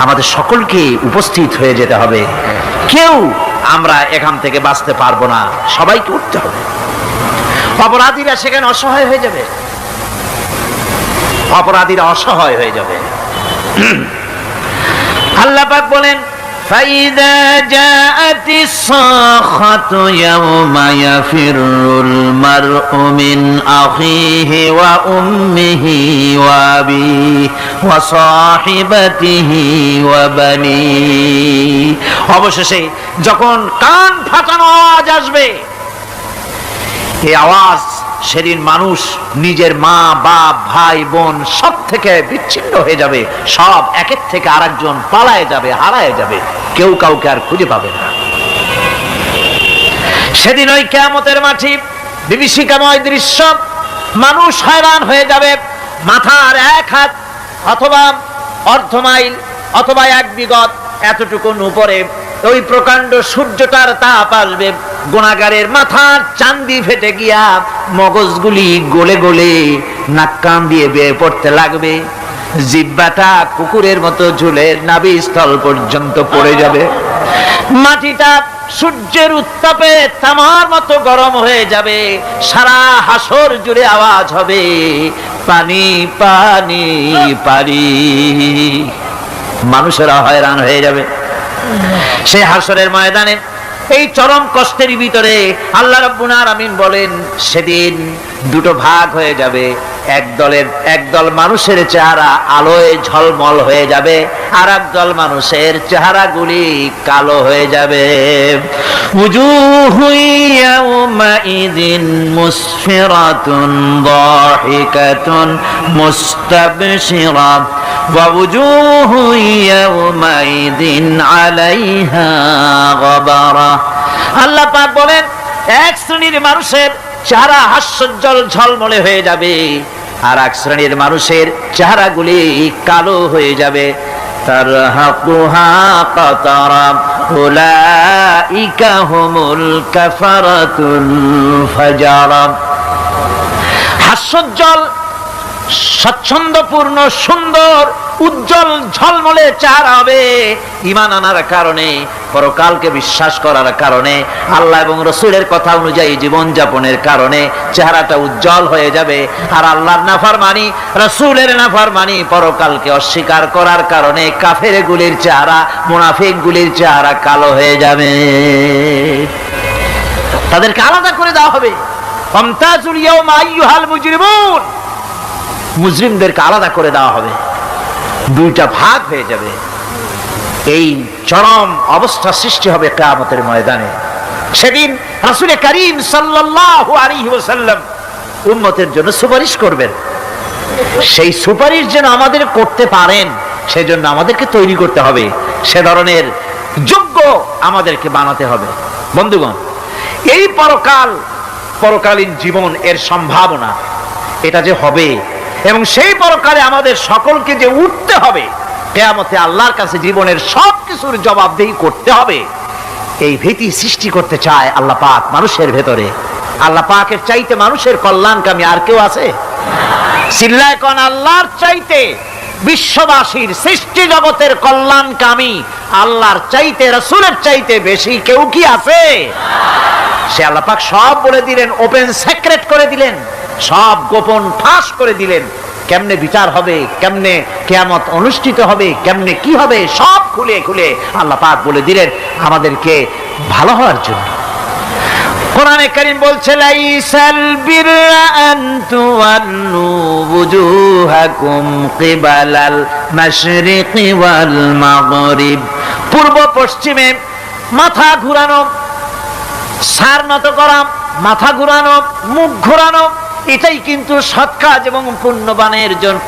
আমাদের সকলকে উপস্থিত হয়ে যেতে হবে। কেউ আমরা এখান থেকে বাঁচতে পারবো না, সবাইকে উঠতে হবে। অপরাধীরা সেখানে অসহায় হয়ে যাবে, অপরাধীরা অসহায় হয়ে যাবে। আল্লাহ পাক বলেন فَإِذَا جَاءَتِ الصَّاخَّةُ يَوْمَ يَفِرُّ الْمَرْءُ مِنْ أَخِيهِ وَأُمِّهِ وَأَبِيهِ وَصَاحِبَتِهِ وَبَنِيهِ। অবশেষে যখন কান ফাটানো আওয়াজ আসবে, এই আওয়াজ সেদিন মানুষ নিজের মা বাপ ভাই বোন সব থেকে বিচ্ছিন্ন হয়ে যাবে, সব একের থেকে আরেকজন পালায় যাবে, হারায় যাবে, কেউ কাউকে আর খুঁজে পাবে না। সেদিন ওই কিয়ামতের মাঠে বিভীষিকাময় দৃশ্য, মানুষ হয়রান হয়ে যাবে। মাথার এক হাত অথবা অর্ধ মাইল অথবা এক বিগত এতটুকুন উপরে ওই প্রকাণ্ড সূর্যটার তাপ আসবে, গুনাহগারের মাথার চান্দি ফেটে গিয়া মগজগুলি গলে গলে নাক কান দিয়ে বেয়ে পড়তে লাগবে, জিহ্বাটা কুকুরের মতো ঝুলে নাভিস্থল পর্যন্ত পড়ে যাবে, মাটিটা সূর্যের উত্তাপে তামার মতো গরম হয়ে যাবে, সারা হাসর জুড়ে আওয়াজ হবে পানি পানি পানি। মানুষেরা হয়রান হয়ে যাবে। সেই হাসরের ময়দানে এই চরম কষ্টের ভিতরে আল্লাহ রাব্বুল আলামিন বলেন সেদিন দুটো ভাগ হয়ে যাবে। একদল মানুষের চেহারা আলোয় ঝলমল হয়ে যাবে, আর একদল মানুষের চেহারাগুলি কালো হয়ে যাবে। উজুহু ইয়াউমাইযিন মুসফিরাতুন দাহিকাতুন মুস্তাবশিরা ওয়া উজুহু ইয়াউমাইযিন আলাইহা গাবারা। আল্লাহ পাক বলেন এক শ্রেণীর মানুষের চেহারা হাস্যোজ্জ্বল ঝলমলে হয়ে যাবে, আর এক শ্রেণীর মানুষের চেহারাগুলি কালো হয়ে যাবে। তারহাকুহা কাতারা উলাইকা হুমুল কাফারাতুল ফাজারা। হাস্যোজ্জ্বল স্বচ্ছন্দপূর্ণ সুন্দর উজ্জ্বল ঝলমলে চেহারা হবে ঈমান আনার কারণে, পরকালকে বিশ্বাস করার কারণে, আল্লাহ এবং রাসূলের কথা অনুযায়ী জীবন যাপনের কারণে চেহারাটা উজ্জ্বল হয়ে যাবে। আর আল্লাহর নাফরমানি, রাসূলের নাফরমানি, পরকালকে অস্বীকার করার কারণে কাফেরগুলির চেহারা, মুনাফিকগুলির চেহারা কালো হয়ে যাবে। তাদেরকে আলাদা করে দেওয়া হবে। ফামতাজুল ইয়াওমা আইয়ুহাল মুজরিমুন, মুজরিমদেরকে আলাদা করে দেওয়া হবে, দুইটা ভাগ হয়ে যাবে। এই চরম অবস্থা সৃষ্টি হবে কিয়ামতের ময়দানে। সেদিন রাসূল করিম সাল্লাল্লাহু আলাইহি ওয়াসাল্লাম উম্মতের জন্য সুপারিশ করবেন। সেই সুপারিশ যেন আমাদের করতে পারেন, সেজন্য আমাদেরকে তৈরি করতে হবে, সে ধরনের যোগ্য আমাদেরকে বানাতে হবে। বন্ধুগণ, এই পরকালীন জীবন, এর সম্ভাবনা, এটা যে হবে এবং সেই পরকালে আমাদের সকলকে যে উঠতে হবে, কিয়ামতে আল্লাহর কাছে জীবনের সবকিছুর জবাবদিহি করতে হবে, এই ভীতি সৃষ্টি করতে চায় আল্লাহ পাক মানুষের ভেতরে। আল্লাহ পাকের চাইতে মানুষের কল্যাণকামী আর কেউ আছে? চিল্লায় কোন আল্লাহর চাইতে, বিশ্ববাসীর সৃষ্টি জগতের কল্যাণকামী আল্লাহর চাইতে, রাসূলের চাইতে বেশি কেউ কি আছে? সে আল্লাহ পাক সব বলে দিলেন, ওপেন সিক্রেট করে দিলেন, সব গোপন ফাঁস করে দিলেন। কেমনে বিচার হবে, কেমনে কিয়ামত অনুষ্ঠিত হবে, কেমনে কি হবে, সব খুলে খুলে আল্লাহ পাক বলে দিলেন আমাদেরকে ভালো হওয়ার জন্য। কোরআনে কারীম বলছে লাইসাল বিররা আন তুওয়াল্লু ওয়ুজুহাকুম কিবালাল মাশরিকি ওয়াল মাগরিব। পূর্ব পশ্চিমে মাথা ঘুরানো, সার নত করা, মাথা ঘুরানো, মুখ ঘুরানো, এটাই কিন্তু সৎ কাজ এবং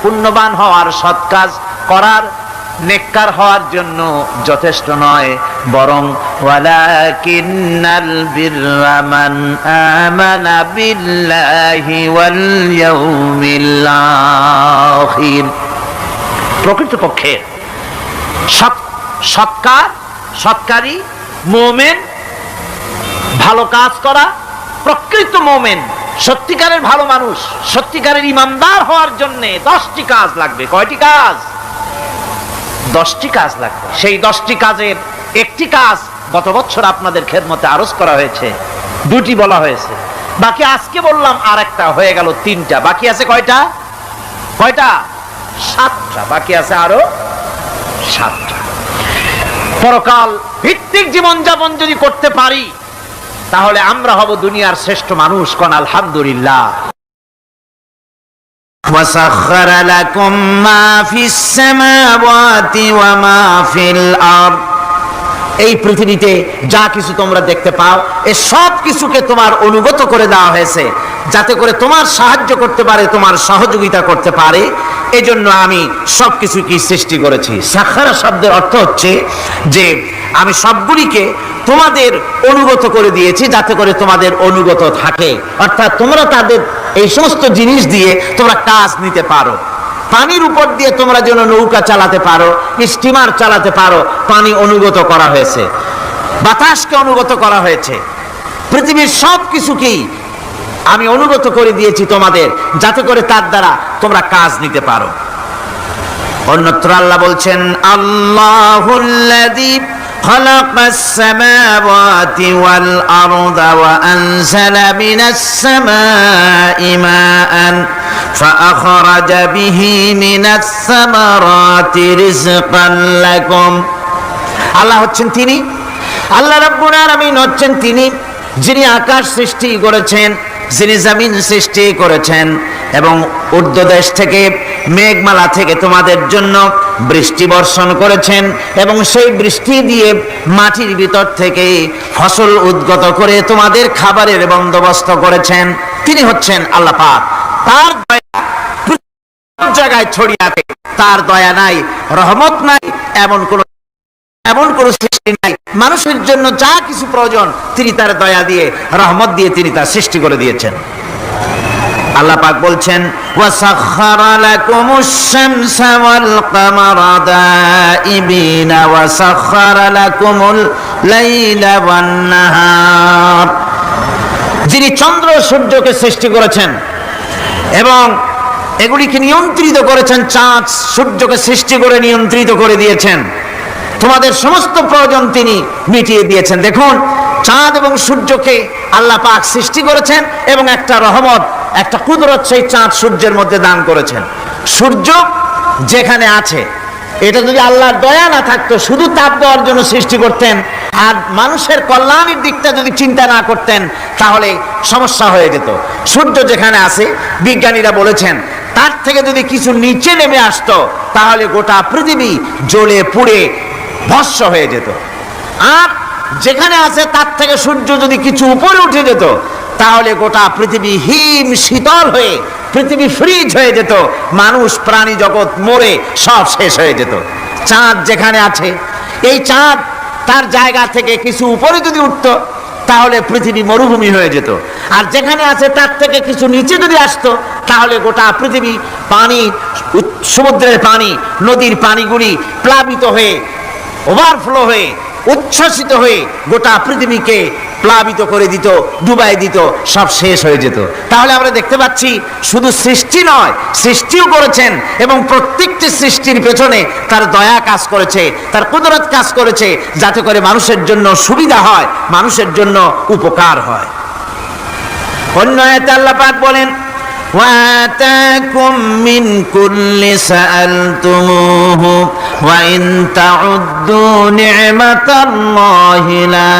পুণ্যবান হওয়ার সৎ কাজ করার নেককার হওয়ার জন্য যথেষ্ট নয়, বরং ওয়ালাকিন্নাল বিররা মান আমানা বিল্লাহি ওয়াল ইয়াউমিল আখির। প্রকৃতপক্ষে সৎকারী মুমিন, ভালো কাজ করা, প্রকৃত মুমিন, সত্যিকারের ভালো মানুষ, সত্যিকারের ইমানদার হওয়ার জন্য 10টি কাজ লাগবে। কয়টি কাজ? 10টি কাজ লাগবে। সেই 10টি কাজের একটি কাজ গত বছর আপনাদের খেদমতে আরজ করা হয়েছে, 2টি বলা হয়েছে, বাকি আজকে বললাম আর একটা, হয়ে গেল 3টা। বাকি আছে কয়টা? 7টা। বাকি আছে আরো 7টা। পরকাল ভিত্তিক জীবনযাপন যদি করতে পারি তাহলে আমরা হব দুনিয়ার শ্রেষ্ঠ মানুষ। কোন আলহামদুলিল্লাহ। وسخر لكم ما في السماوات وما في الأرض। এই পৃথিবীতে যা কিছু তোমরা দেখতে পাও, এই সব কিছুকে তোমার অনুগত করে দেওয়া হয়েছে, যাতে করে তোমার সাহায্য করতে পারে, তোমার সহযোগিতা করতে পারে। এজন্য আমি সবকিছু কি সৃষ্টি করেছি। সাখারা শব্দের অর্থ হচ্ছে যে আমি সবগুলিকে তোমাদের অনুগত করে দিয়েছি, যাতে করে তোমাদের অনুগত থাকে, অর্থাৎ তোমরা তাদের এই সমস্ত জিনিস দিয়ে তোমরা কাজ নিতে পারো। পানির উপর দিয়ে তোমরা যেন নৌকা চালাতে পারো, স্টিমার চালাতে পারো, পানি অনুগত করা হয়েছে, বাতাসকে অনুগত করা হয়েছে। পৃথিবীর সব কিছুকেই আমি অনুগত করে দিয়েছি তোমাদের, যাতে করে তার দ্বারা তোমরা কাজ নিতে পারো। অন্যত্র আল্লাহ বলছেন, আল্লাহুল্লাযী খালাকাস সামাওয়াতি ওয়াল আরদা ওয়া আনজালা মিনাস সামাই মাআন ফাআখরাজা বিহি মিনাস সামারাতি রিজকান লাকুম। আল্লাহ হচ্ছেন তিনি, আল্লাহ রাব্বুল আলামিন হচ্ছেন তিনি যিনি আকাশ সৃষ্টি করেছেন, যিনি জমিন সৃষ্টি করেছেন, এবং ঊর্ধ্বদেশ থেকে মেঘমালা থেকে তোমাদের জন্য বৃষ্টি বর্ষণ করেছেন, এবং সেই বৃষ্টি দিয়ে মাটির ভিতর থেকে ফসল উদ্গত করে তোমাদের খাবারের বন্দোবস্ত করেছেন। তিনি হচ্ছেন আল্লাহ পাক। তার দয়া জায়গায় ছড়িয়ে আছে, তার দয়া নাই, রহমত নাই, এমন কোন সৃষ্টি নাই। মানুষের জন্য যা কিছু প্রয়োজন তিনি তার দয়া দিয়ে, রহমত দিয়ে তিনি তার সৃষ্টি করে দিয়েছেন। আল্লাহ পাক বলছেন, ওয়াসাখখারা লাকুমুশ শামসা ওয়াল কামারা দাইবিনা ওয়াসাখখারা লাকুমুল লাইলা ওয়ান নাহার। যিনি চন্দ্র সূর্যকে সৃষ্টি করেছেন এবং এগুলিকে নিয়ন্ত্রিত করেছেন, চাঁদ সূর্যকে সৃষ্টি করে নিয়ন্ত্রিত করে দিয়েছেন, তোমাদের সমস্ত প্রয়োজন তিনি মিটিয়ে দিয়েছেন। দেখুন, চাঁদ এবং সূর্যকে আল্লাহ পাক সৃষ্টি করেছেন এবং একটা রহমত, একটা কুদরত সেই চাঁদ সূর্যের মধ্যে দান করেছেন। সূর্য যেখানে আছে, এটা যদি আল্লাহর দয়া না থাকতো, শুধু তাপ দেওয়ার জন্য সৃষ্টি করতেন আর মানুষের কল্যাণের দিকটা যদি চিন্তা না করতেন, তাহলে সমস্যা হয়ে যেত। সূর্য যেখানে আছে, বিজ্ঞানীরা বলেছেন তার থেকে যদি কিছু নিচে নেমে আসতো, তাহলে গোটা পৃথিবী জ্বলে পুড়ে ভস্ম হয়ে যেত। আর যেখানে আছে তার থেকে সূর্য যদি কিছু উপরে উঠে যেত, তাহলে গোটা পৃথিবী হিম শীতল হয়ে, পৃথিবী ফ্রিজ হয়ে যেত, মানুষ প্রাণী জগৎ মরে সব শেষ হয়ে যেত। চাঁদ যেখানে আছে, এই চাঁদ তার জায়গা থেকে কিছু উপরে যদি উঠতো, তাহলে পৃথিবী মরুভূমি হয়ে যেত। আর যেখানে আছে তার থেকে কিছু নিচে যদি আসতো, তাহলে গোটা পৃথিবী পানি, সমুদ্রের পানি, নদীর পানিগুলি প্লাবিত হয়ে, ওভারফ্লো হয়ে, উচ্ছ্বসিত হয়ে গোটা পৃথিবীকে প্লাবিত করে দিত, ডুবাই দিত, সব শেষ হয়ে যেত। তাহলে আমরা দেখতে পাচ্ছি শুধু সৃষ্টি নয়, সৃষ্টিও করেছেন এবং প্রত্যেকটি সৃষ্টির পেছনে তার দয়া কাজ করেছে, তার কুদরত কাজ করেছে, যাতে করে মানুষের জন্য সুবিধা হয়, মানুষের জন্য উপকার হয়। অন্য আয়াতে আল্লাহ পাক বলেন, وآتاكم من كل سألتموه وإن تعدوا نعمة الله لا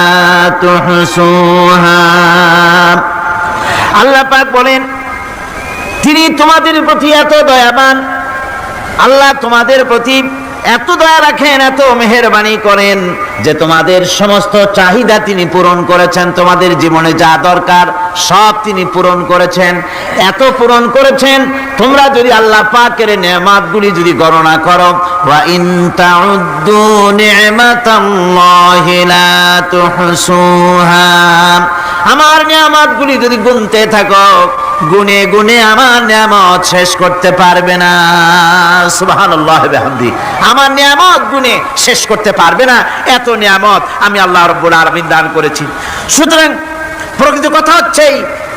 تحصوها। আল্লাহ পাক বলেন, তিনি তোমাদের প্রতি এত দয়াবান, আল্লাহ তোমাদের প্রতি এত দয়া রাখেন, এত মেহেরবানি করেন যে তোমাদের সমস্ত চাহিদা তিনি পূরণ করেছেন। তোমাদের জীবনে যা দরকার সব তিনি পূরণ করেছেন। এত পূরণ করেছেন, তোমরা যদি আল্লাহ পাকের নেয়ামতগুলি যদি গণনা করো, ওয়া ইন তাউদ্দু নি'মাতাল্লাহি লা তুহসুহা, আমার নিয়ামতগুলি যদি গুনতে থাকো, গুনে গুনে আমার নিয়ামত শেষ করতে পারবে না। সুবহানাল্লাহ ওয়া বিহামদি, আমার নিয়ামত গুনে শেষ করতে পারবে না, এত নিয়ামত আমি আল্লাহ রাব্বুল আলামিন দান করেছি। সুতরাং প্রকৃত কথা হচ্ছে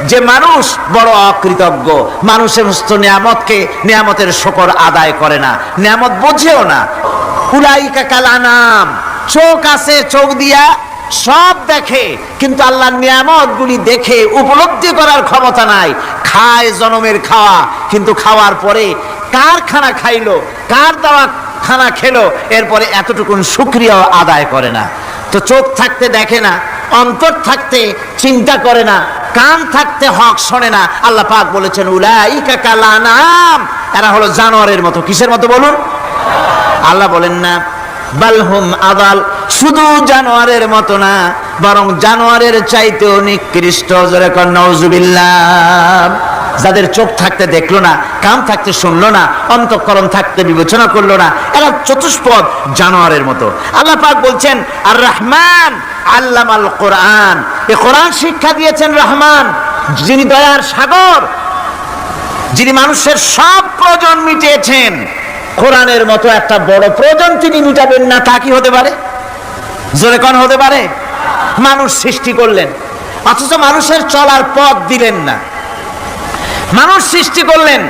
যে মানুষ বড় অকৃতজ্ঞ, মানুষ সমস্ত নিয়ামতকে, নিয়ামতের শুকর আদায় করে না, নিয়ামত বোঝেও না। উলাইকা কাল আনাম, চোখ আছে, চোখ দিয়া সব দেখে, কিন্তু আল্লাহর নিয়ামতগুলি দেখে উপলব্ধি করার ক্ষমতা নাই। খায় জনমের খাওয়া, কিন্তু খাওয়ার পরে কার খানা খাইলো, কার দেওয়া খানা খেলো, এরপরে এতটুকুন শুকরিয়াও আদায় করে না। তো চোখ থাকতে দেখে না, অন্তর থাকতে চিন্তা করে না, কান থাকতে হক শোনে না। আল্লাহ পাক বলেছেন উলাইকা কাল আনাম, এরা হলো জানোয়ারের মতো। কিসের মতো বলুন? আল্লাহ বলেন না বালহুম আদাল, শুধু জানোয়ারের মতো না, বরং জানোয়ারের চাইতেও নিকৃষ্ট। জোরে কর নাউজুবিল্লাহ। যাদের চোখ থাকতে দেখলো না, কান থাকতে শুনলো না, অন্তঃকরণ থাকতে বিবেচনা করলো না, এরা চতুষ্পদ জানোয়ারের মতো। আল্লাহ পাক বলছেন আর রহমান আল্লামাল কোরআন, এই কোরআন শিক্ষা দিয়েছেন রহমান, যিনি দয়ার সাগর, যিনি মানুষের সব প্রয়োজন মিটিয়েছেন। কোরআনের মতো একটা বড় প্রয়োজন তিনি মিটাবেন না, তা কি হতে পারে? জোরে কোন হতে পারে? মানুষ সৃষ্টি করলেন, অথচ মানুষের চলার পথ দিলেন না। মানুষ সৃষ্টি করলেন,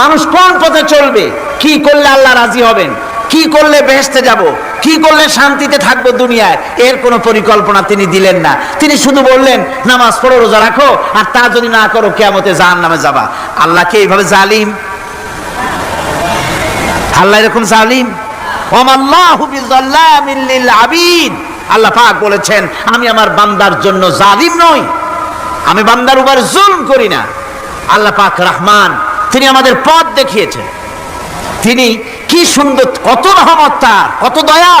মানুষ কোন পথে চলবে, কি করলে আল্লাহ রাজি হবেন, কি করলে বেহেশতে যাব, কি করলে শান্তিতে থাকবো দুনিয়ায়, এর কোনো পরিকল্পনা তিনি দিলেন না। তিনি শুধু বললেন নামাজ পড়ো, রোজা রাখো, আর তা যদি না করো কিয়ামতে জাহান্নামে যাবা। আল্লাহ কি এইভাবে জালিম? আল্লাহ এরকম জালিম? ওয়ামাল্লাহু বিযাল্লামিল লিল আবিদ, আল্লাহ পাক বলেছেন আমি আমার বান্দার জন্য জালিম নই, আমি বান্দার উপর জুলম করি না। আল্লাহ পাক রহমান, তিনি আমাদের পথ দেখিয়েছেন। তিনি কি সুন্দর, কত রহমত তার, কত দয়া।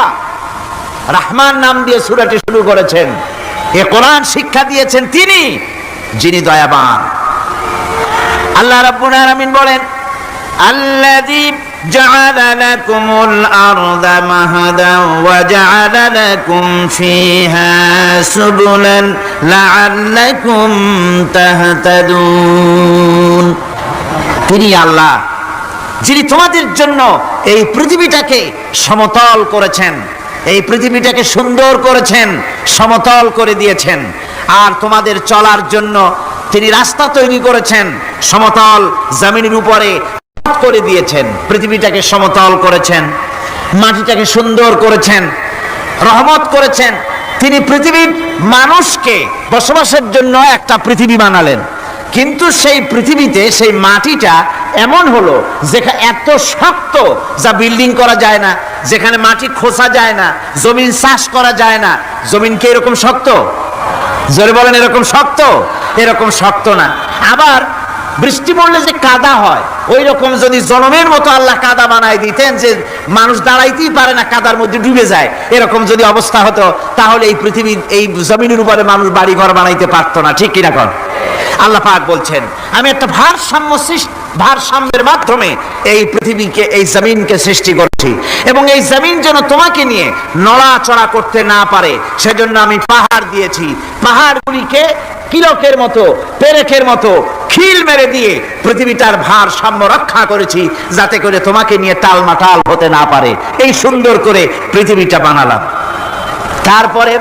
রহমান নাম দিয়ে সূরাটি শুরু করেছেন। এ কোরআন শিক্ষা দিয়েছেন তিনি, যিনি দয়াবান। আল্লাহ রাব্বুল আলামিন বলেন আল্লাযী জাআলা লাকুমুল আরদা মাহাদান ওয়া জাআলা লাকুম ফীহা সুবুলান লাআল্লাকুম তাহতাদুন। তিনি আল্লাহ যিনি তোমাদের জন্য এই পৃথিবীটাকে সমতল করেছেন, এই পৃথিবীটাকে সুন্দর করেছেন, সমতল করে দিয়েছেন। আর তোমাদের চলার জন্য তিনি রাস্তা তৈরি করেছেন, সমতল জমিনের উপরে করে দিয়েছেন, পৃথিবীটাকে সমতল করেছেন, মাটিটাকে সুন্দর করেছেন, রহমত করেছেন। তিনি পৃথিবীর মানুষকে বসবাসের জন্য একটা পৃথিবী বানালেন, কিন্তু সেই পৃথিবীতে সেই মাটিটা এমন হলো যেখানে এত শক্ত যা বিল্ডিং করা যায় না, যেখানে মাটি খোসা যায় না, জমিন চাষ করা যায় না। জমিন কি এরকম শক্ত? জোরে বলেন, এরকম শক্ত? এরকম শক্ত না। আবার বৃষ্টি পড়লে যে কাদা হয়, ওই রকম যদি জনমের মতো আল্লাহ কাদা বানাই দিতেন যে মানুষ দাঁড়াইতেই পারে না, কাদার মধ্যে ডুবে যায়, এরকম যদি অবস্থা হতো, তাহলে এই পৃথিবী, এই জমিনের উপরে মানুষ বাড়ি ঘর বানাইতে পারতো না। ঠিক কিনা কর? আল্লাহ পাক বলছেন আমি একটা ভারসাম্যের মাধ্যমে এই পৃথিবীকে, এই জমিনকে সৃষ্টি করছি, এবং এই জমিন যেন তোমাকে নিয়ে নড়াচড়া করতে না পারে সেজন্য আমি পাহাড় দিয়েছি। পাহাড়গুলিকে কিলকের মতো, পেরেকের মতো খিল মেরে দিয়ে পৃথিবীটার ভারসাম্য রক্ষা করেছি, যাতে করে তোমাকে নিয়ে টালমাটাল হতে না পারে। এই সুন্দর করে পৃথিবীটা বানালাম। তারপরে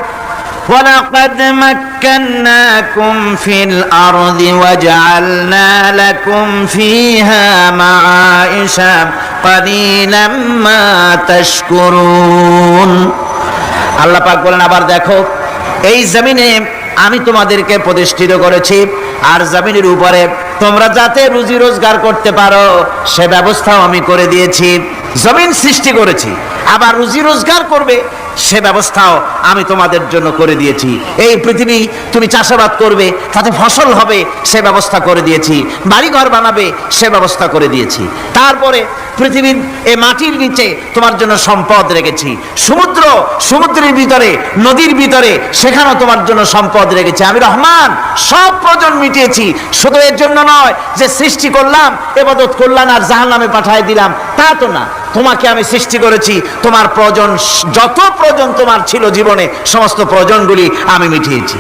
وَلَقَدْ مَكَّنَّاكُمْ فِي الْأَرْضِ وَجَعَلْنَا لَكُمْ فِيهَا مَعَائِشَ قَلِيلًا مَا تَشْكُرُونَ। আল্লাহ পাক বলেন আবার দেখো, এই জমিনে আমি তোমাদেরকে প্রতিষ্ঠিত করেছি, আর জমিনের উপরে তোমরা যাতে রুজি রোজগার করতে পারো সে ব্যবস্থাও আমি করে দিয়েছি। জমিন সৃষ্টি করেছি, আবার রুজি রোজগার করবে সে ব্যবস্থাও আমি তোমাদের জন্য করে দিয়েছি। এই পৃথিবী তুমি চাষাবাদ করবে, তাতে ফসল হবে, সে ব্যবস্থা করে দিয়েছি। বাড়িঘর বানাবে, সে ব্যবস্থা করে দিয়েছি। তারপরে পৃথিবীর এই মাটির নিচে তোমার জন্য সম্পদ রেখেছি। সমুদ্রের ভিতরে, নদীর ভিতরে, সেখানেও তোমার জন্য সম্পদ রেখেছি। আমি রহমান সব প্রয়োজন মিটিয়েছি। শুধু এর জন্য নয় যে সৃষ্টি করলাম, ইবাদত করলাম আর জাহান্নামে পাঠিয়ে দিলাম, তা তো না। তোমাকে আমি সৃষ্টি করেছি, তোমার প্রয়োজন, যত প্রয়োজন তোমার ছিল জীবনে, সমস্ত প্রয়োজনগুলি আমি মিটিয়েছি।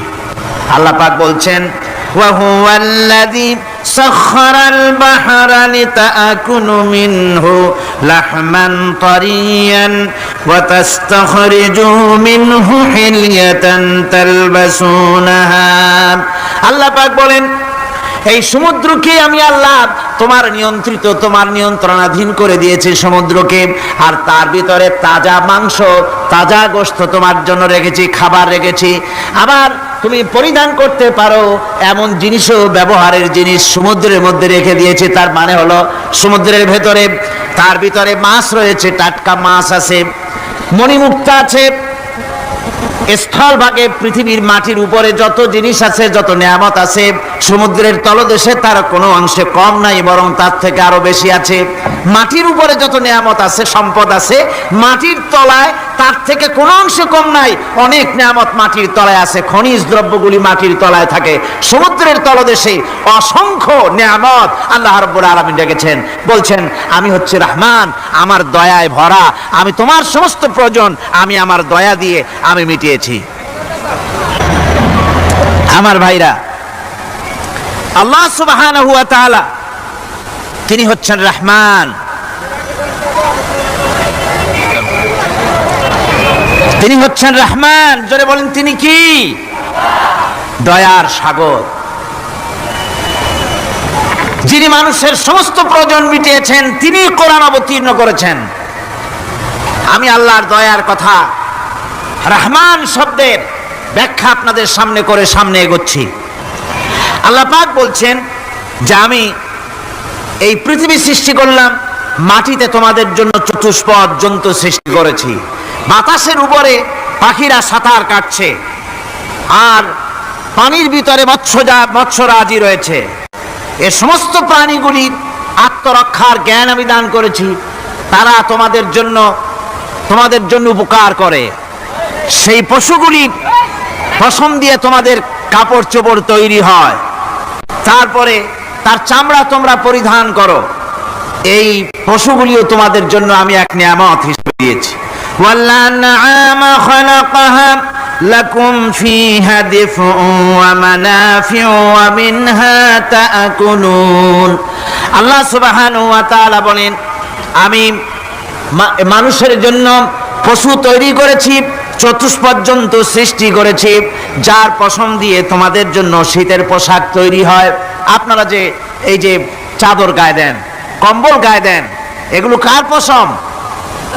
আল্লাহ পাক বলছেন, وهو الذي سخر البحر لتأكلوا منه لحما طريا وتستخرجوا منه حلية تلبسونها। আল্লাহ পাক বলেন, এই সমুদ্রকে আমি আল্লাহ তোমার নিয়ন্ত্রিত, তোমার নিয়ন্ত্রণাধীন করে দিয়েছি সমুদ্রকে। আর তার ভিতরে তাজা মাংস, তাজা গোশত তোমার জন্য রেখেছি, খাবার রেখেছি। আবার তুমি পরিধান করতে পারো এমন জিনিসও, ব্যবহারের জিনিস সমুদ্রের মধ্যে রেখে দিয়েছি। তার মানে হলো সমুদ্রের ভেতরে, তার ভিতরে মাছ রয়েছে, টাটকা মাছ আছে, মণিমুক্তা আছে। স্থলভাগে পৃথিবীর মাটির উপরে যত জিনিস আছে, যত নিয়ামত আছে, সমুদ্রের তলদেশে তার কোনো অংশে কম নাই, বরং তার থেকে আরো বেশি আছে। মাটির উপরে যত নিয়ামত আছে, সম্পদ আছে, মাটির তলায় তার থেকে কোনো অংশে কম নাই। অনেক নিয়ামত মাটির তলায় আছে, খনিজ দ্রব্যগুলি মাটির তলায় থাকে। সমুদ্রের তলদেশে অসংখ্য নিয়ামত আল্লাহ রাব্বুল আলামিন রেখেছেন। বলছেন, আমি হচ্ছে রহমান, আমার দয়ায় ভরা, আমি তোমার সমস্ত প্রয়োজন আমি আমার দয়া দিয়ে আমি মিটিয়েছি। আমার ভাইরা, আল্লাহ সুবহানাহু ওয়া তাআলা তিনি হচ্ছেন রহমান, তিনি হচ্ছেন রহমান। জোরে বলেন, তিনি কি? দয়ার সাগর, যিনি মানুষের সমস্ত প্রয়োজন মিটিয়েছেন, তিনি কোরআন অবতীর্ণ করেছেন। আমি আল্লাহর দয়ার কথা, রহমান শব্দের ব্যাখ্যা আপনাদের সামনে করে সামনে এগোচ্ছি। আল্লাহ পাক বলছেন যে আমি এই পৃথিবী সৃষ্টি করলাম, মাটিতে তোমাদের জন্য চতুষ্পদ জন্তু সৃষ্টি করেছি, বাতাসের উপরে পাখিরা সাঁতার কাটছে, আর পানির ভিতরে মৎস্যরাজি রয়েছে। এ সমস্ত প্রাণীগুলি আত্মরক্ষার জ্ঞান আমি দান করেছি। তারা তোমাদের জন্য উপকার করে। সেই পশুগুলি পশম দিয়ে তোমাদের কাপড় চোপড় তৈরি হয়, তারপরে তার চামড়া তোমরা পরিধান করো। এই পশুগুলিও তোমাদের জন্য আমি এক নিয়ামত হিসেবে দিয়েছি। والأنعام خلقها لكم فيها دفء ومنافع ومنها تأكلون। আল্লাহ সুবহানাহু ওয়া তাআলা বলেন, আমি মানুষের জন্য পশু তৈরি করেছি, চতুষ্পদ জন্তু সৃষ্টি করেছি, যার পশম দিয়ে তোমাদের জন্য শীতের পোশাক তৈরি হয়। আপনারা যে এই যে চাদর গায়ে দেন, কম্বল গায়ে দেন, এগুলো কার পশম?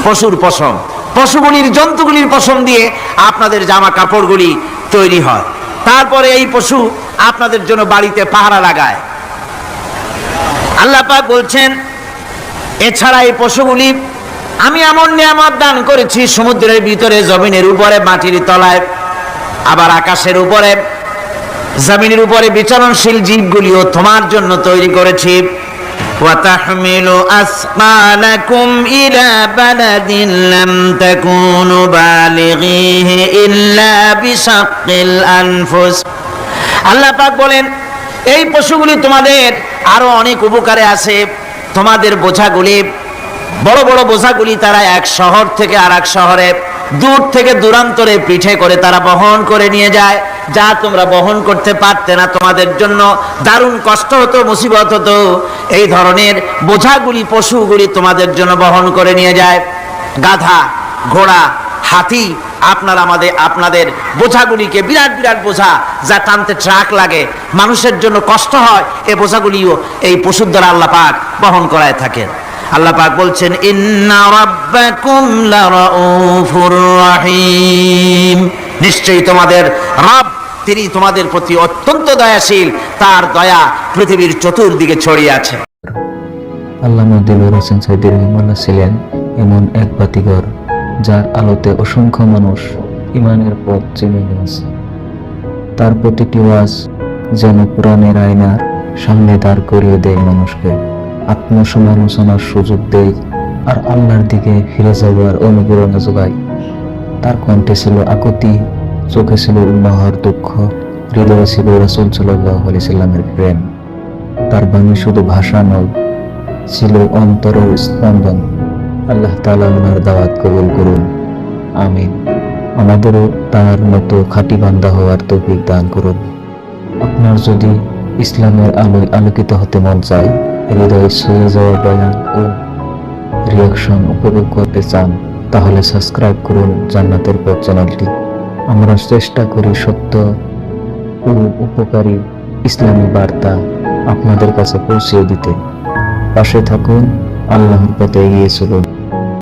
পশুর পশম। পশুগুলির, জন্তুগুলির পশম দিয়ে আপনাদের জামা কাপড়গুলি তৈরি হয়। তারপরে এই পশু আপনাদের জন্য বাড়িতে পাহারা লাগায়। আল্লাহ পাক বলছেন, এছাড়া এই পশুগুলি আমি এমন নিয়ামত দান করেছি সমুদ্রের ভিতরে, জমিনের উপরে, মাটির তলায়, আবার আকাশের উপরে, জমিনের উপরে বিচরণশীল জীবগুলিও তোমার জন্য তৈরি করেছি। وَتَحْمِلُ أَثْقَالَكُمْ إِلَى بَلَدٍ لَّمْ تَكُونُوا بَالِغِيهِ إِلَّا بِشَقِّ الْأَنفُسِ। আল্লাহ পাক বলেন, এই পশুগুলি তোমাদের আরো অনেক উপকারে আসে। তোমাদের বোঝাগুলি, বড় বড় বোঝাগুলি তারা এক শহর থেকে আর এক শহরে, দূর থেকে দূরান্তরে পিঠে করে তারা বহন করে নিয়ে যায়, যা তোমরা বহন করতে পারতে না। তোমাদের জন্য দারুণ কষ্ট হতো, মুসিবত হতো। এই ধরনের বোঝাগুলি, পশুগুলি তোমাদের জন্য বহন করে নিয়ে যায়। গাধা, ঘোড়া, হাতি আপনাদের বোঝাগুলিকে, বিরাট বিরাট বোঝা যা টানতে ট্রাক লাগে, মানুষের জন্য কষ্ট হয়, এই বোঝাগুলিও এই পশুর দ্বারা আল্লাহ পাক বহন করায় থাকেন। আল্লাহ পাক বলছেন, ইন্না রাব্বাকুম লারাউফুর রাহিম। নিশ্চয়ই তোমাদের রব, তিনি তোমাদের প্রতি অত্যন্ত দয়াশীল, তার দয়া পৃথিবীর চতুর্দিকে ছড়িয়ে আছে। আল্লামা দিলওয়ার হোসেন সাইদি রহিমাহুল্লাহ ছিলেন এমন এক বাতিঘর যার আলোতে অসংখ্য মানুষ ইমানের পথ চিনে নিয়েছে। তার প্রতিটি ওয়াজ যেন কোরআনের আয়নার সামনে দাঁড় করিয়ে দেয় মানুষকে, আত্মসমালোচনার সুযোগ দেয় আর আল্লাহর দিকে ফিরে যাওয়ার অনুপ্রেরণা যোগায়। তার কণ্ঠে ছিল আকুতি, চোখে ছিল উন্মাহর দুঃখ, হৃদয়ে ছিল রাসূল সাল্লাল্লাহু আলাইহি সাল্লামের প্রেম। তার বাণী শুধু ভাষা নয়, ছিল অন্তরের স্পন্দন। আল্লাহ তাআলা ওনার দাওয়াত কবুল করুন, আমিন। আমাদেরও তার মতো খাঁটি বান্দা হওয়ার তৌফিক দান করুন। আপনার যদি ইসলামের আলোয় আলোকিত হতে মন চায়, হৃদয়ে ছুঁয়ে যাওয়া বয়ান ও রিয়াকশন উপভোগ করতে চান, তাহলে সাবস্ক্রাইব করুন জান্নাতের পথ চ্যানেলটি। আমরা চেষ্টা করি সত্য ও উপকারী ইসলামী বার্তা আপনাদের কাছে পৌঁছে দিতে। পাশে থাকুন, আল্লাহর পথে এগিয়ে চলুন।